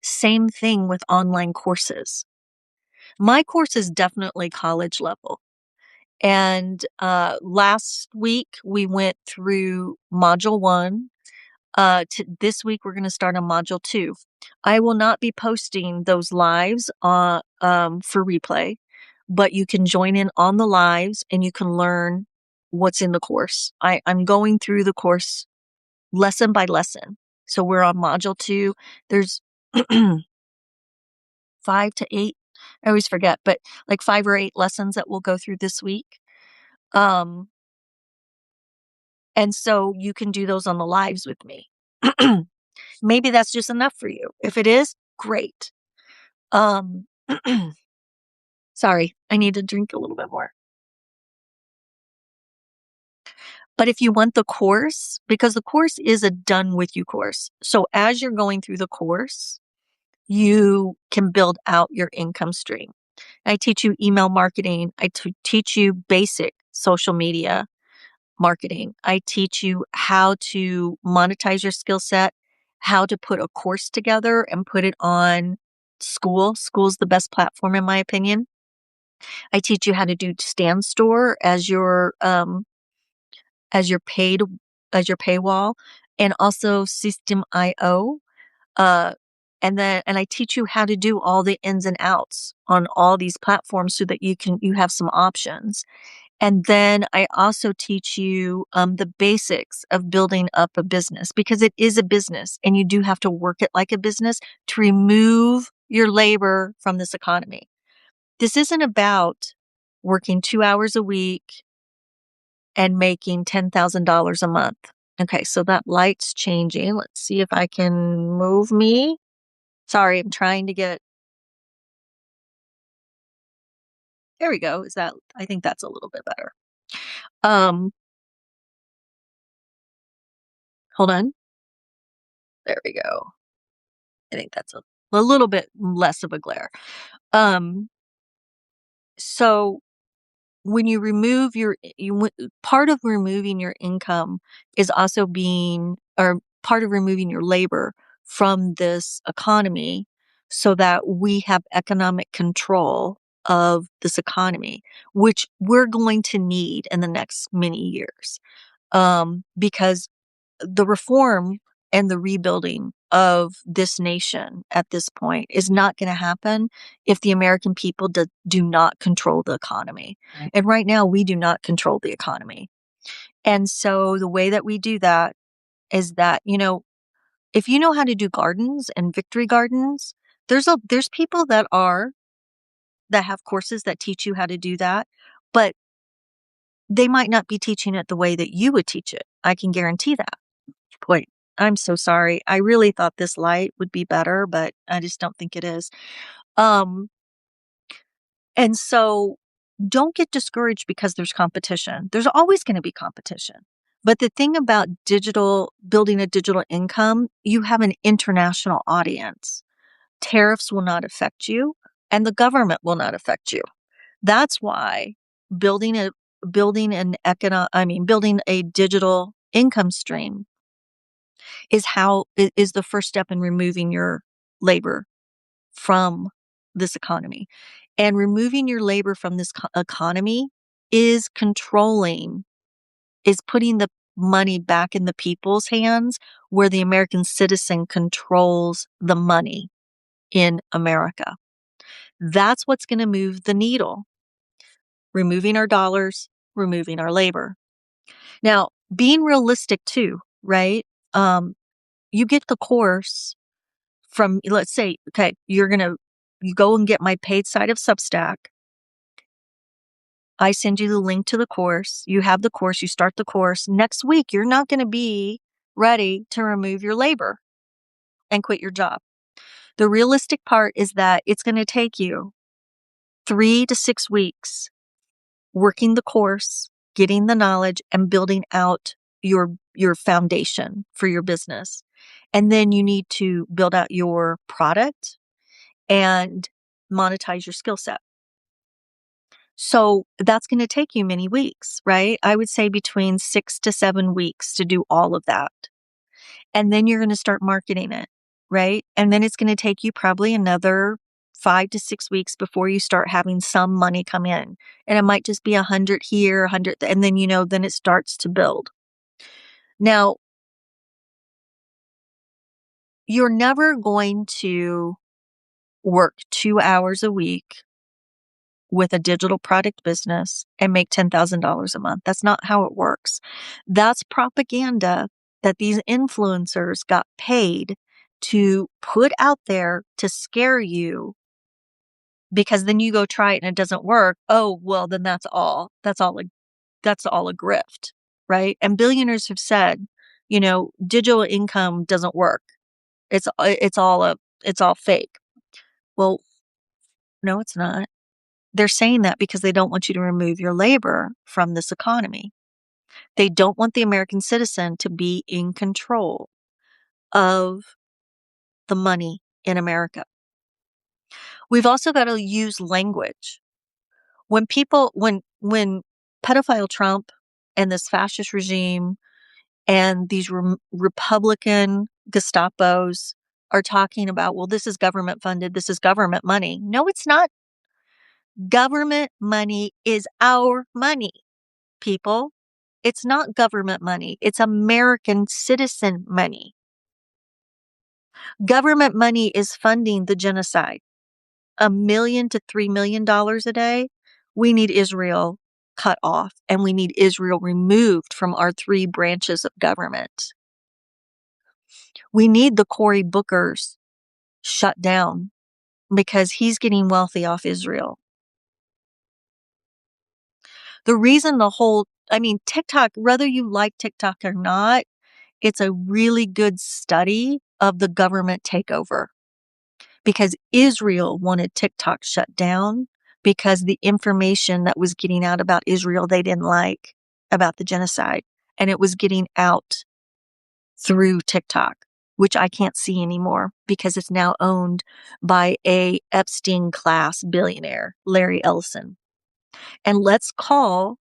Same thing with online courses. My course is definitely college level. And last week we went through module 1. This week we're going to start on module 2. I will not be posting those lives for replay, but you can join in on the lives and you can learn what's in the course. I'm going through the course lesson by lesson. So we're on module 2. There's 5 to 8. I always forget, but like 5 or 8 lessons that we'll go through this week. And so you can do those on the lives with me. Maybe that's just enough for you. If it is, great. Sorry, I need to drink a little bit more. But if you want the course, because the course is a done with you course. So as you're going through the course, you can build out your income stream. I teach you email marketing. I teach you basic social media marketing. I teach you how to monetize your skill set, how to put a course together and put it on School. School's the best platform in my opinion. I teach you how to do StanStore as your paid as your paywall, and also System.io. Uh, and I teach you how to do all the ins and outs on all these platforms so that you have some options. And then I also teach you the basics of building up a business, because it is a business and you do have to work it like a business to remove your labor from this economy. This isn't about working 2 hours a week and making $10,000 a month. Okay, so that light's changing. Let's see if I can move me. Sorry, I'm trying to get. There we go. I think that's a little bit better. Hold on. There we go. I think that's a little bit less of a glare. So when you remove part of removing your income is also part of removing your labor from this economy so that we have economic control of this economy, which we're going to need in the next many years. Because the reform and the rebuilding of this nation at this point is not going to happen if the American people do not control the economy. Right. And right now, we do not control the economy. And so the way that we do that is that, if you know how to do gardens and victory gardens, there's people that have courses that teach you how to do that, but they might not be teaching it the way that you would teach it. I can guarantee that. Boy, I'm so sorry. I really thought this light would be better, but I just don't think it is. And so don't get discouraged because there's competition. There's always going to be competition. But the thing about building a digital income, you have an international audience. Tariffs will not affect you and the government will not affect you. That's why building a digital income stream is the first step in removing your labor from this economy. And removing your labor from this economy is putting the money back in the people's hands, where the American citizen controls the money in America. That's what's going to move the needle. Removing our dollars, removing our labor. Now, being realistic too, right? You get the course from, let's say, okay, you go and get my paid side of Substack. I send you the link to the course. You have the course, you start the course. Next week, you're not going to be ready to remove your labor and quit your job. The realistic part is that it's going to take you 3 to 6 weeks working the course, getting the knowledge, and building out your foundation for your business. And then you need to build out your product and monetize your skill set. So that's going to take you many weeks, right? I would say between 6 to 7 weeks to do all of that. And then you're going to start marketing it, right? And then it's going to take you probably another 5 to 6 weeks before you start having some money come in. And it might just be 100 here, 100, and then, then it starts to build. Now, you're never going to work 2 hours a week with a digital product business and make $10,000 a month. That's not how it works. That's propaganda that these influencers got paid to put out there to scare you, because then you go try it and it doesn't work. Oh, well, then that's all a grift, right? And billionaires have said, digital income doesn't work. It's all fake. Well, no, it's not. They're saying that because they don't want you to remove your labor from this economy. They don't want the American citizen to be in control of the money in America. We've also got to use language. When pedophile Trump and this fascist regime and these Republican Gestapos are talking about, well, this is government funded, this is government money. No, it's not. Government money is our money, people. It's not government money. It's American citizen money. Government money is funding the genocide. $1 million to $3 million a day. We need Israel cut off, and we need Israel removed from our 3 branches of government. We need the Cory Bookers shut down because he's getting wealthy off Israel. The reason TikTok, whether you like TikTok or not, it's a really good study of the government takeover, because Israel wanted TikTok shut down because the information that was getting out about Israel they didn't like, about the genocide, and it was getting out through TikTok, which I can't see anymore because it's now owned by a Epstein class billionaire, Larry Ellison. And let's call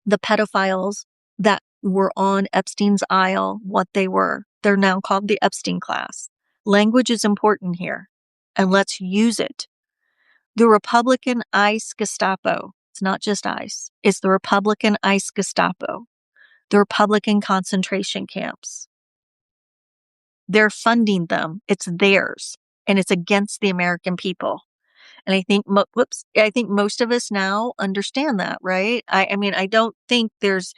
the pedophiles that were on Epstein's Isle what they were. They're now called the Epstein class. Language is important here, and let's use it. The Republican ICE Gestapo, it's not just ICE, it's the Republican ICE Gestapo, the Republican concentration camps. They're funding them. It's theirs, and it's against the American people. And I think, I think most of us now understand that, right? I don't think there's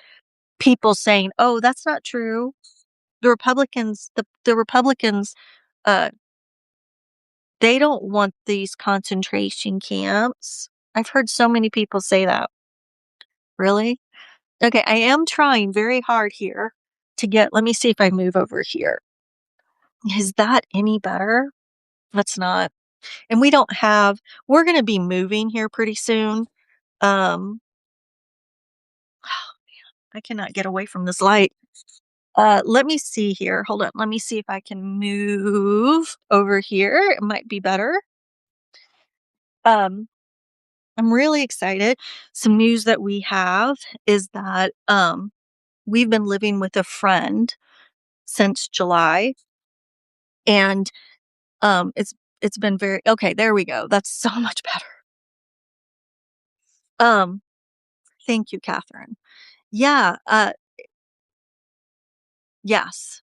people saying, "Oh, that's not true." The Republicans, uh, they don't want these concentration camps. I've heard so many people say that. Really? Okay, I am trying very hard here let me see if I move over here. Is that any better? That's not. And we're going to be moving here pretty soon. Um, I cannot get away from this light. Let me see here. Hold on. Let me see if I can move over here. It might be better. I'm really excited. Some news that we have is that we've been living with a friend since July, and it's been very okay. There we go. That's so much better. Thank you, Catherine. Yeah. Yes.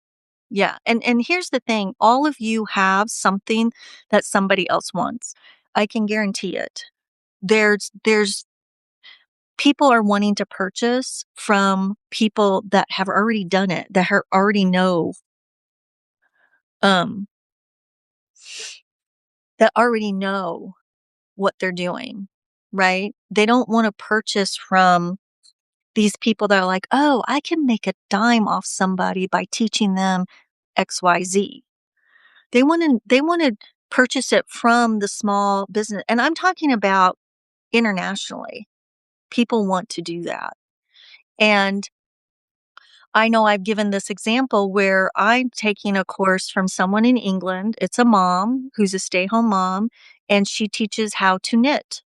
Yeah. And here's the thing. All of you have something that somebody else wants. I can guarantee it. There's people are wanting to purchase from people that have already done it, that already know um, that already know what they're doing, right? They don't wanna purchase from these people that are like, "Oh, I can make a dime off somebody by teaching them XYZ." They wanna purchase it from the small business, and I'm talking about internationally. People want to do that. And I know I've given this example where I'm taking a course from someone in England. It's a mom who's a stay-home mom, and she teaches how to knit.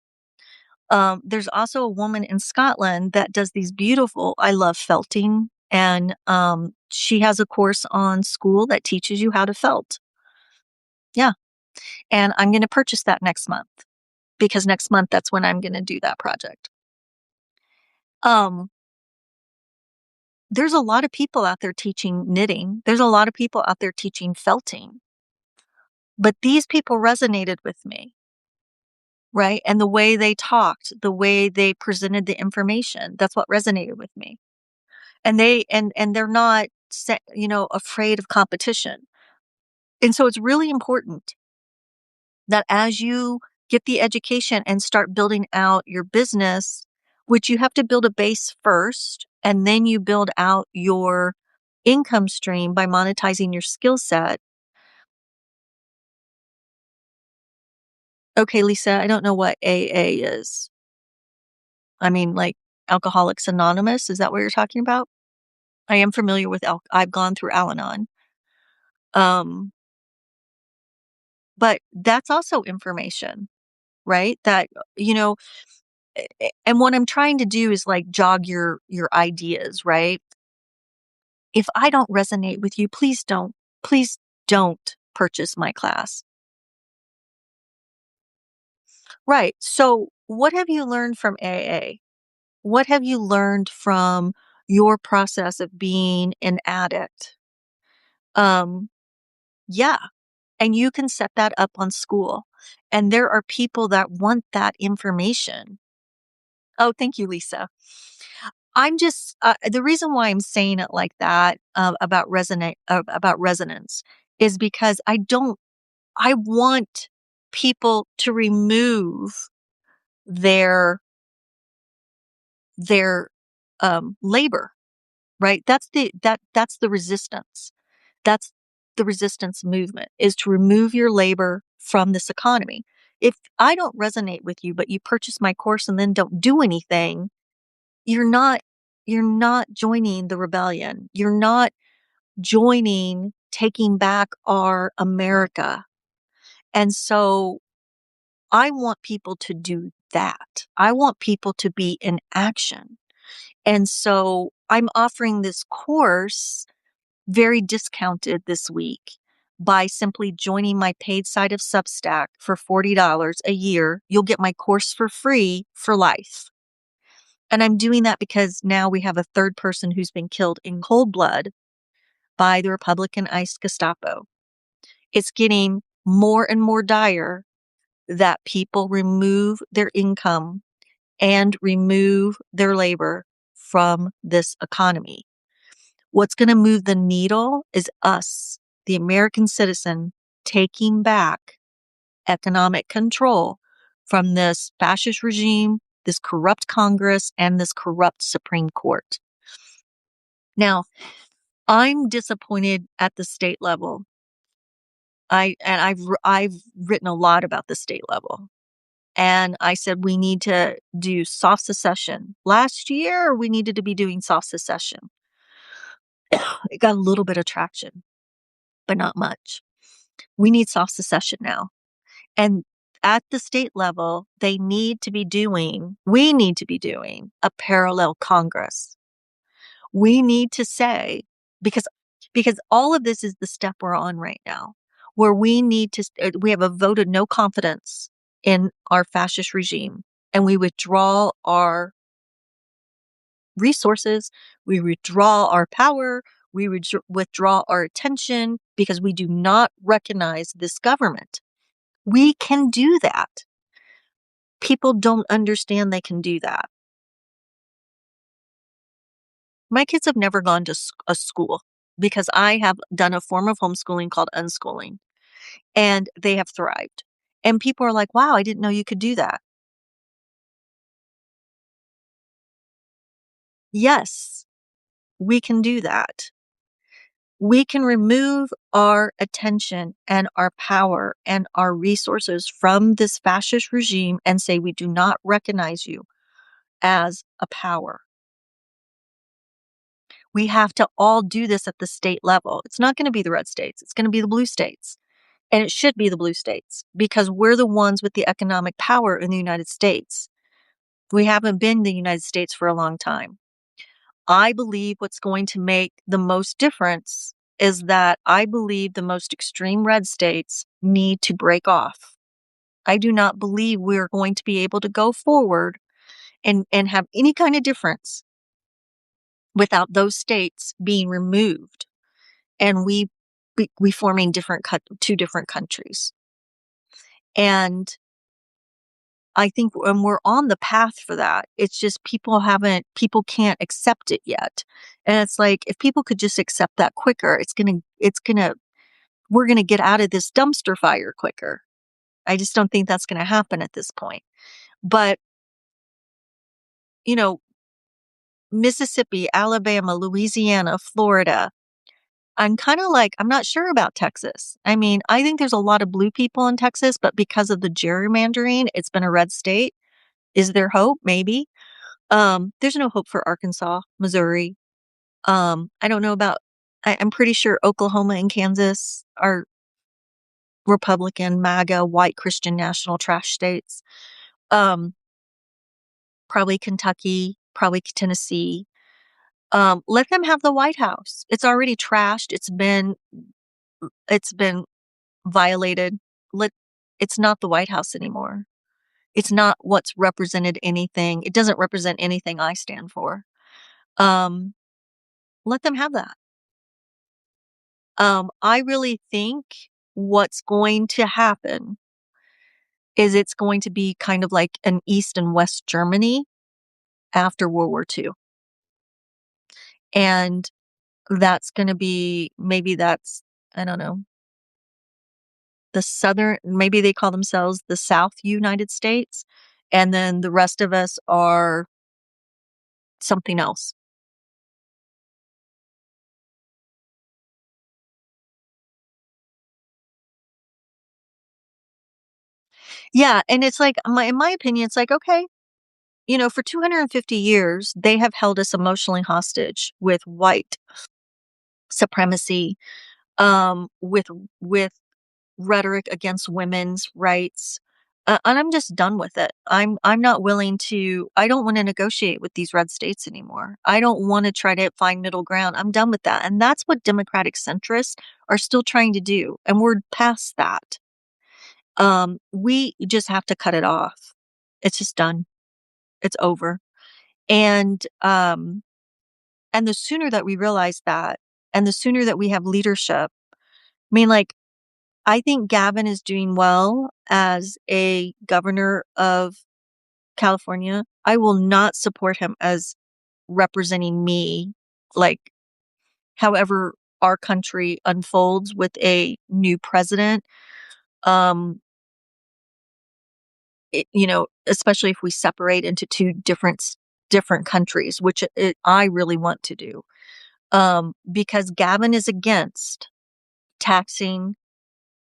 There's also a woman in Scotland that does these beautiful I love felting, and, she has a course on School that teaches you how to felt. Yeah, and I'm gonna purchase that next month, because next month, that's when I'm gonna do that project. Um, there's a lot of people out there teaching knitting. There's a lot of people out there teaching felting, but these people resonated with me, right? And the way they talked, the way they presented the information, that's what resonated with me. And they're not afraid of competition. And so it's really important that as you get the education and start building out your business, which you have to build a base first, and then you build out your income stream by monetizing your skill set. Okay, Lisa, I don't know what AA is. I mean, like Alcoholics Anonymous, is that what you're talking about? I am familiar with I've gone through Al-Anon. Um, but that's also information, right? That, you know, and what I'm trying to do is like jog your ideas, right? If I don't resonate with you, please don't purchase my class. Right. So, what have you learned from AA? What have you learned from your process of being an addict? Um, yeah, and you can set that up on School. And there are people that want that information. Oh, thank you, Lisa. I'm just the reason why I'm saying it like that about resonance is because I want people to remove their labor, right? That's the resistance. That's the resistance movement, is to remove your labor from this economy. If I don't resonate with you, but you purchase my course and then don't do anything, you're not you're not joining the rebellion. You're not joining taking back our America. And so I want people to do that. I want people to be in action. And so I'm offering this course very discounted this week by simply joining my paid site of Substack for $40 a year. You'll get my course for free for life. And I'm doing that because now we have a third person who's been killed in cold blood by the Republican ICE Gestapo. It's getting more and more dire that people remove their income and remove their labor from this economy. What's going to move the needle is us, the American citizen, taking back economic control from this fascist regime, this corrupt Congress, and this corrupt Supreme Court. Now, I'm disappointed at the state level. I've written a lot about the state level. And I said we need to do soft secession. Last year, we needed to be doing soft secession. It got a little bit of traction, but not much. We need soft secession now. And at the state level, we need to be doing a parallel Congress. We need to say, because all of this is the step we're on right now, where we have a vote of no confidence in our fascist regime, and we withdraw our resources, we withdraw our power, we withdraw our attention because we do not recognize this government. We can do that. People don't understand they can do that. My kids have never gone to a school. because I have done a form of homeschooling called unschooling, and they have thrived. And people are like, "Wow, I didn't know you could do that." Yes, we can do that. We can remove our attention and our power and our resources from this fascist regime and say, we do not recognize you as a power. We have to all do this at the state level. It's not going to be the red states, it's going to be the blue states. And it should be the blue states because we're the ones with the economic power in the United States. We haven't been the United States for a long time. I believe what's going to make the most difference is that I believe the most extreme red states need to break off. I do not believe we're going to be able to go forward and have any kind of difference without those states being removed and we forming two different countries. And I think when we're on the path for that, it's just people can't accept it yet. And it's like, if people could just accept that quicker, we're going to get out of this dumpster fire quicker. I just don't think that's going to happen at this point. But, you know, Mississippi, Alabama, Louisiana, Florida, I'm not sure about Texas. I mean, I think there's a lot of blue people in Texas, but because of the gerrymandering, it's been a red state. Is there hope? Maybe. There's no hope for Arkansas, Missouri. I don't know about, I'm pretty sure Oklahoma and Kansas are Republican, MAGA, white Christian national trash states. Um, Probably Kentucky, probably Tennessee. Let them have the White House. It's already trashed. It's been violated. Let, it's not the White House anymore. It's not what's represented anything. It doesn't represent anything I stand for. Um, Let them have that. I really think what's going to happen is it's going to be kind of like an East and West Germany after World War II. And that's going to be, maybe that's, I don't know, maybe they call themselves the South United States. And then the rest of us are something else. Yeah. And it's like, in my opinion, it's like, okay, for 250 years, they have held us emotionally hostage with white supremacy, with rhetoric against women's rights. And I'm just done with it. I'm not willing to. I don't want to negotiate with these red states anymore. I don't want to try to find middle ground. I'm done with that. And that's what Democratic centrists are still trying to do. And we're past that. We just have to cut it off. It's just done. It's over. And the sooner that we realize that, and the sooner that we have leadership, I mean, like, I think Gavin is doing well as a governor of California. I will not support him as representing me, like, however our country unfolds with a new president. Um, especially if we separate into two different countries, which I really want to do. Because Gavin is against taxing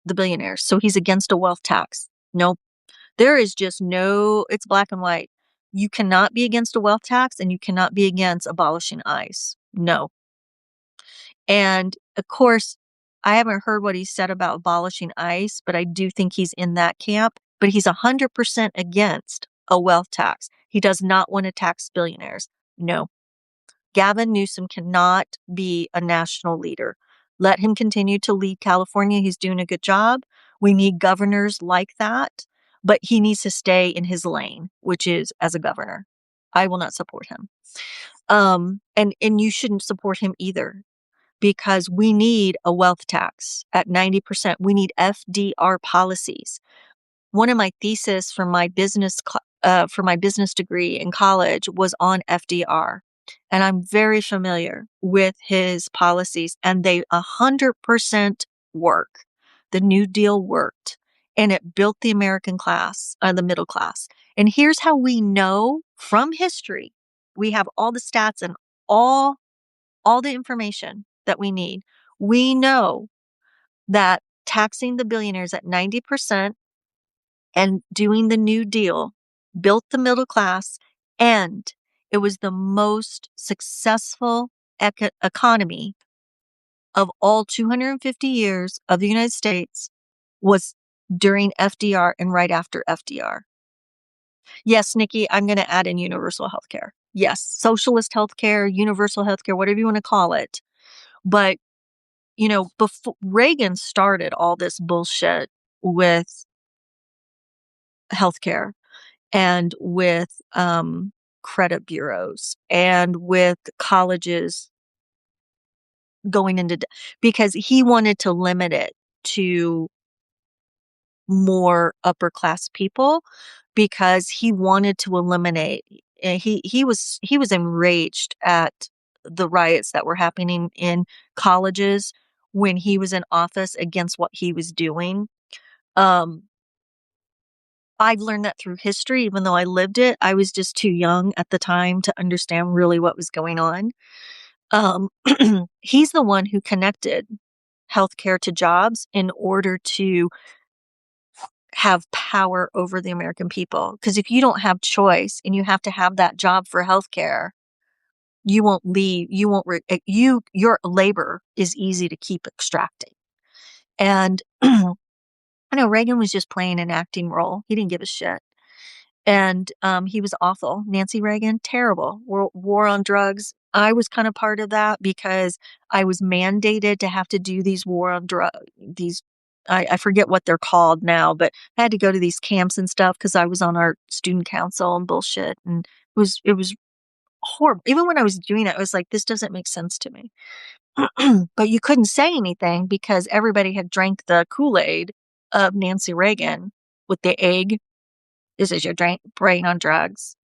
the billionaires. So he's against a wealth tax. No, there is just no, it's black and white. You cannot be against a wealth tax and you cannot be against abolishing ICE. No. And of course, I haven't heard what he said about abolishing ICE, but I do think he's in that camp. But he's 100% against a wealth tax. He does not want to tax billionaires. No. Gavin Newsom cannot be a national leader. Let him continue to lead California. He's doing a good job. We need governors like that, but he needs to stay in his lane, which is as a governor. I will not support him. And you shouldn't support him either, because we need a wealth tax at 90%. We need FDR policies. One of my thesis for my business degree in college was on FDR. and I'm very familiar with his policies, and they 100% work. The New Deal worked, and it built the American class, the middle class. And here's how we know from history. We have all the stats and all the information that we need. We know that taxing the billionaires at 90% and doing the New Deal built the middle class, and it was the most successful economy of all 250 years of the United States was during FDR and right after FDR. Yes, Nikki, I'm going to add in universal health care. Yes, socialist health care, universal health care, whatever you want to call it. But, before Reagan started all this bullshit with healthcare and with credit bureaus and with colleges going into because he wanted to limit it to more upper class people because he wanted to eliminate he was enraged at the riots that were happening in colleges when he was in office against what he was doing. I've learned that through history, even though I lived it. I was just too young at the time to understand really what was going on. He's the one who connected healthcare to jobs in order to have power over the American people. Because if you don't have choice and you have to have that job for healthcare, you won't leave. You won't. Your labor is easy to keep extracting. And I know Reagan was just playing an acting role. He didn't give a shit. And he was awful. Nancy Reagan, terrible. War on drugs. I was kind of part of that because I was mandated to have to do these war on drug. I forget what they're called now, but I had to go to these camps and stuff because I was on our student council and bullshit. And it was horrible. Even when I was doing it, I was like, this doesn't make sense to me. But you couldn't say anything because everybody had drank the Kool-Aid of Nancy Reagan with the egg. This is your brain on drugs.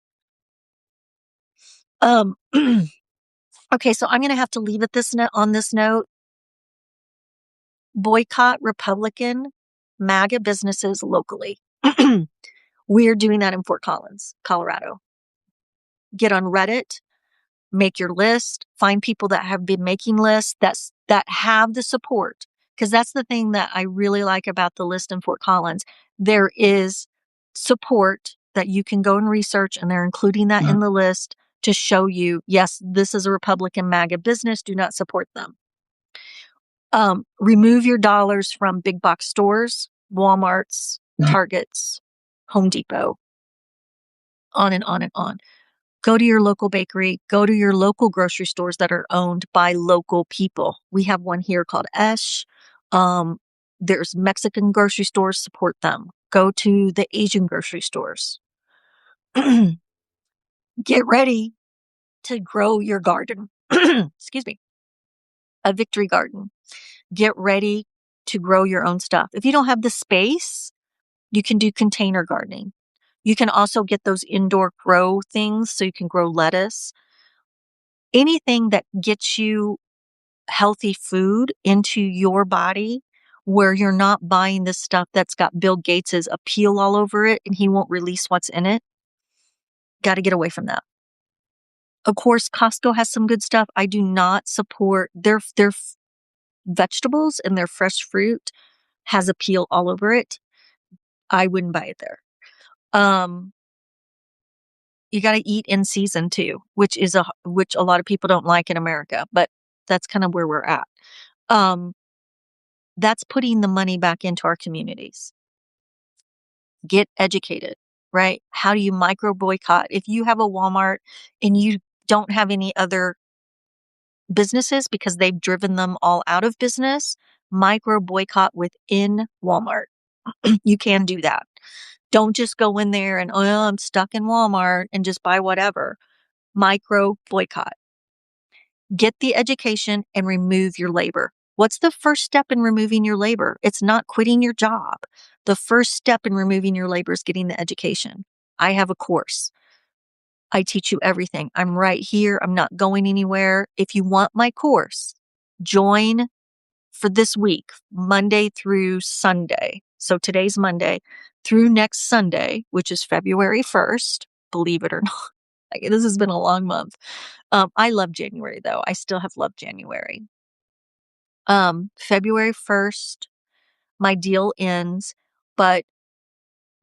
Okay, so I'm going to have to leave it on this note. Boycott Republican MAGA businesses locally. We're doing that in Fort Collins, Colorado. Get on Reddit, make your list, find people that have been making lists that have the support. Because that's the thing that I really like about the list in Fort Collins. There is support that you can go and research, and they're including that in the list to show you, yes, this is a Republican MAGA business. Do not support them. Remove your dollars from big box stores, Walmarts, Targets, Home Depot, on and on and on. Go to your local bakery, go to your local grocery stores that are owned by local people. We have one here called Esh. There's Mexican grocery stores, support them. Go to the Asian grocery stores. Get ready to grow your garden. Excuse me. A victory garden. Get ready to grow your own stuff. If you don't have the space, you can do container gardening. You can also get those indoor grow things so you can grow lettuce. Anything that gets you healthy food into your body where you're not buying this stuff that's got Bill Gates's appeal all over it and he won't release what's in it. Got to get away from that. Of course, Costco has some good stuff. I do not support their vegetables and their fresh fruit has appeal all over it. I wouldn't buy it there. You got to eat in season too, which a lot of people don't like in America, but that's kind of where we're at. That's putting the money back into our communities. Get educated, right? How do you micro boycott? If you have a Walmart and you don't have any other businesses because they've driven them all out of business, micro boycott within Walmart. You can do that. Don't just go in there and, I'm stuck in Walmart and just buy whatever. Micro boycott. Get the education and remove your labor. What's the first step in removing your labor? It's not quitting your job. The first step in removing your labor is getting the education. I have a course. I teach you everything. I'm right here. I'm not going anywhere. If you want my course, join for this week, Monday through Sunday. So today's Monday through next Sunday, which is February 1st, believe it or not. Like, this has been a long month. I love January though. I still have loved January. February 1st, my deal ends, but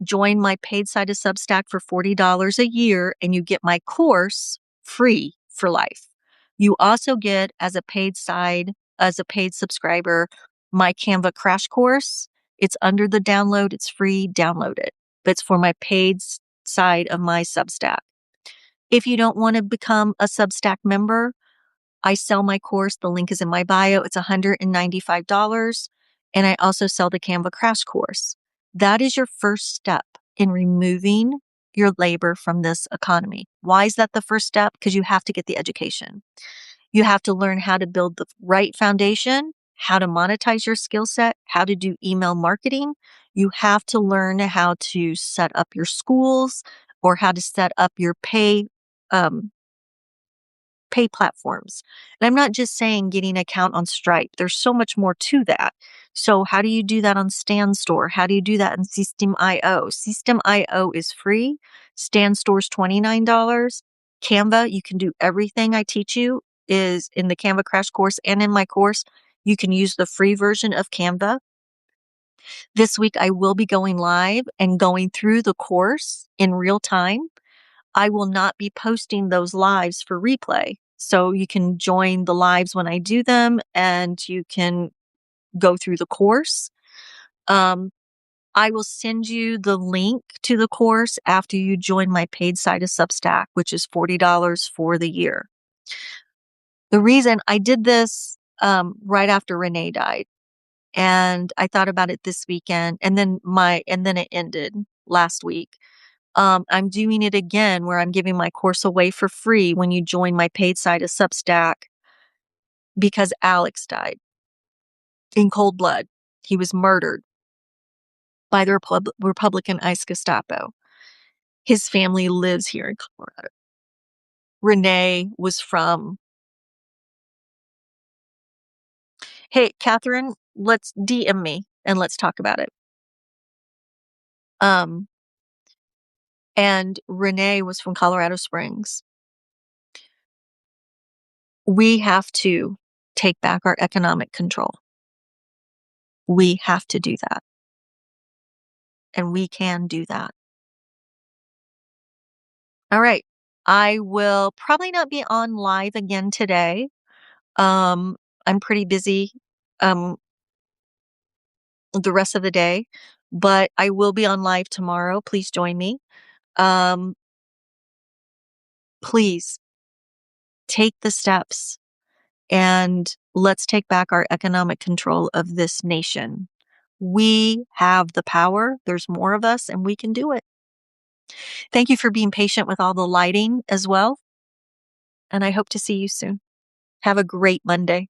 join my paid side of Substack for $40 a year and you get my course free for life. You also get as a paid subscriber, my Canva crash course. It's under the download. It's free. Download it. But it's for my paid side of my Substack. If you don't want to become a Substack member, I sell my course. The link is in my bio. It's $195. And I also sell the Canva crash course. That is your first step in removing your labor from this economy. Why is that the first step? Because you have to get the education. You have to learn how to build the right foundation, how to monetize your skill set, how to do email marketing. You have to learn how to set up your schools or how to set up your pay platforms. And I'm not just saying getting an account on Stripe. There's so much more to that. So how do you do that on StanStore? How do you do that in System.io? System.io is free. StanStore's $29. Canva, you can do everything I teach you is in the Canva crash course and in my course. You can use the free version of Canva. This week, I will be going live and going through the course in real time. I will not be posting those lives for replay. So you can join the lives when I do them and you can go through the course. I will send you the link to the course after you join my paid side of Substack, which is $40 for the year. The reason I did this right after Renee died, and I thought about it this weekend, and then it ended last week. I'm doing it again where I'm giving my course away for free when you join my paid side of Substack because Alex died in cold blood. He was murdered by the Republican ICE Gestapo. His family lives here in Colorado. Renee was from. Hey, Catherine, let's DM me and let's talk about it. And Renee was from Colorado Springs. We have to take back our economic control. We have to do that. And we can do that. All right. I will probably not be on live again today. I'm pretty busy the rest of the day, but I will be on live tomorrow. Please join me. Please take the steps and let's take back our economic control of this nation. We have the power. There's more of us and we can do it. Thank you for being patient with all the lighting as well. And I hope to see you soon. Have a great Monday.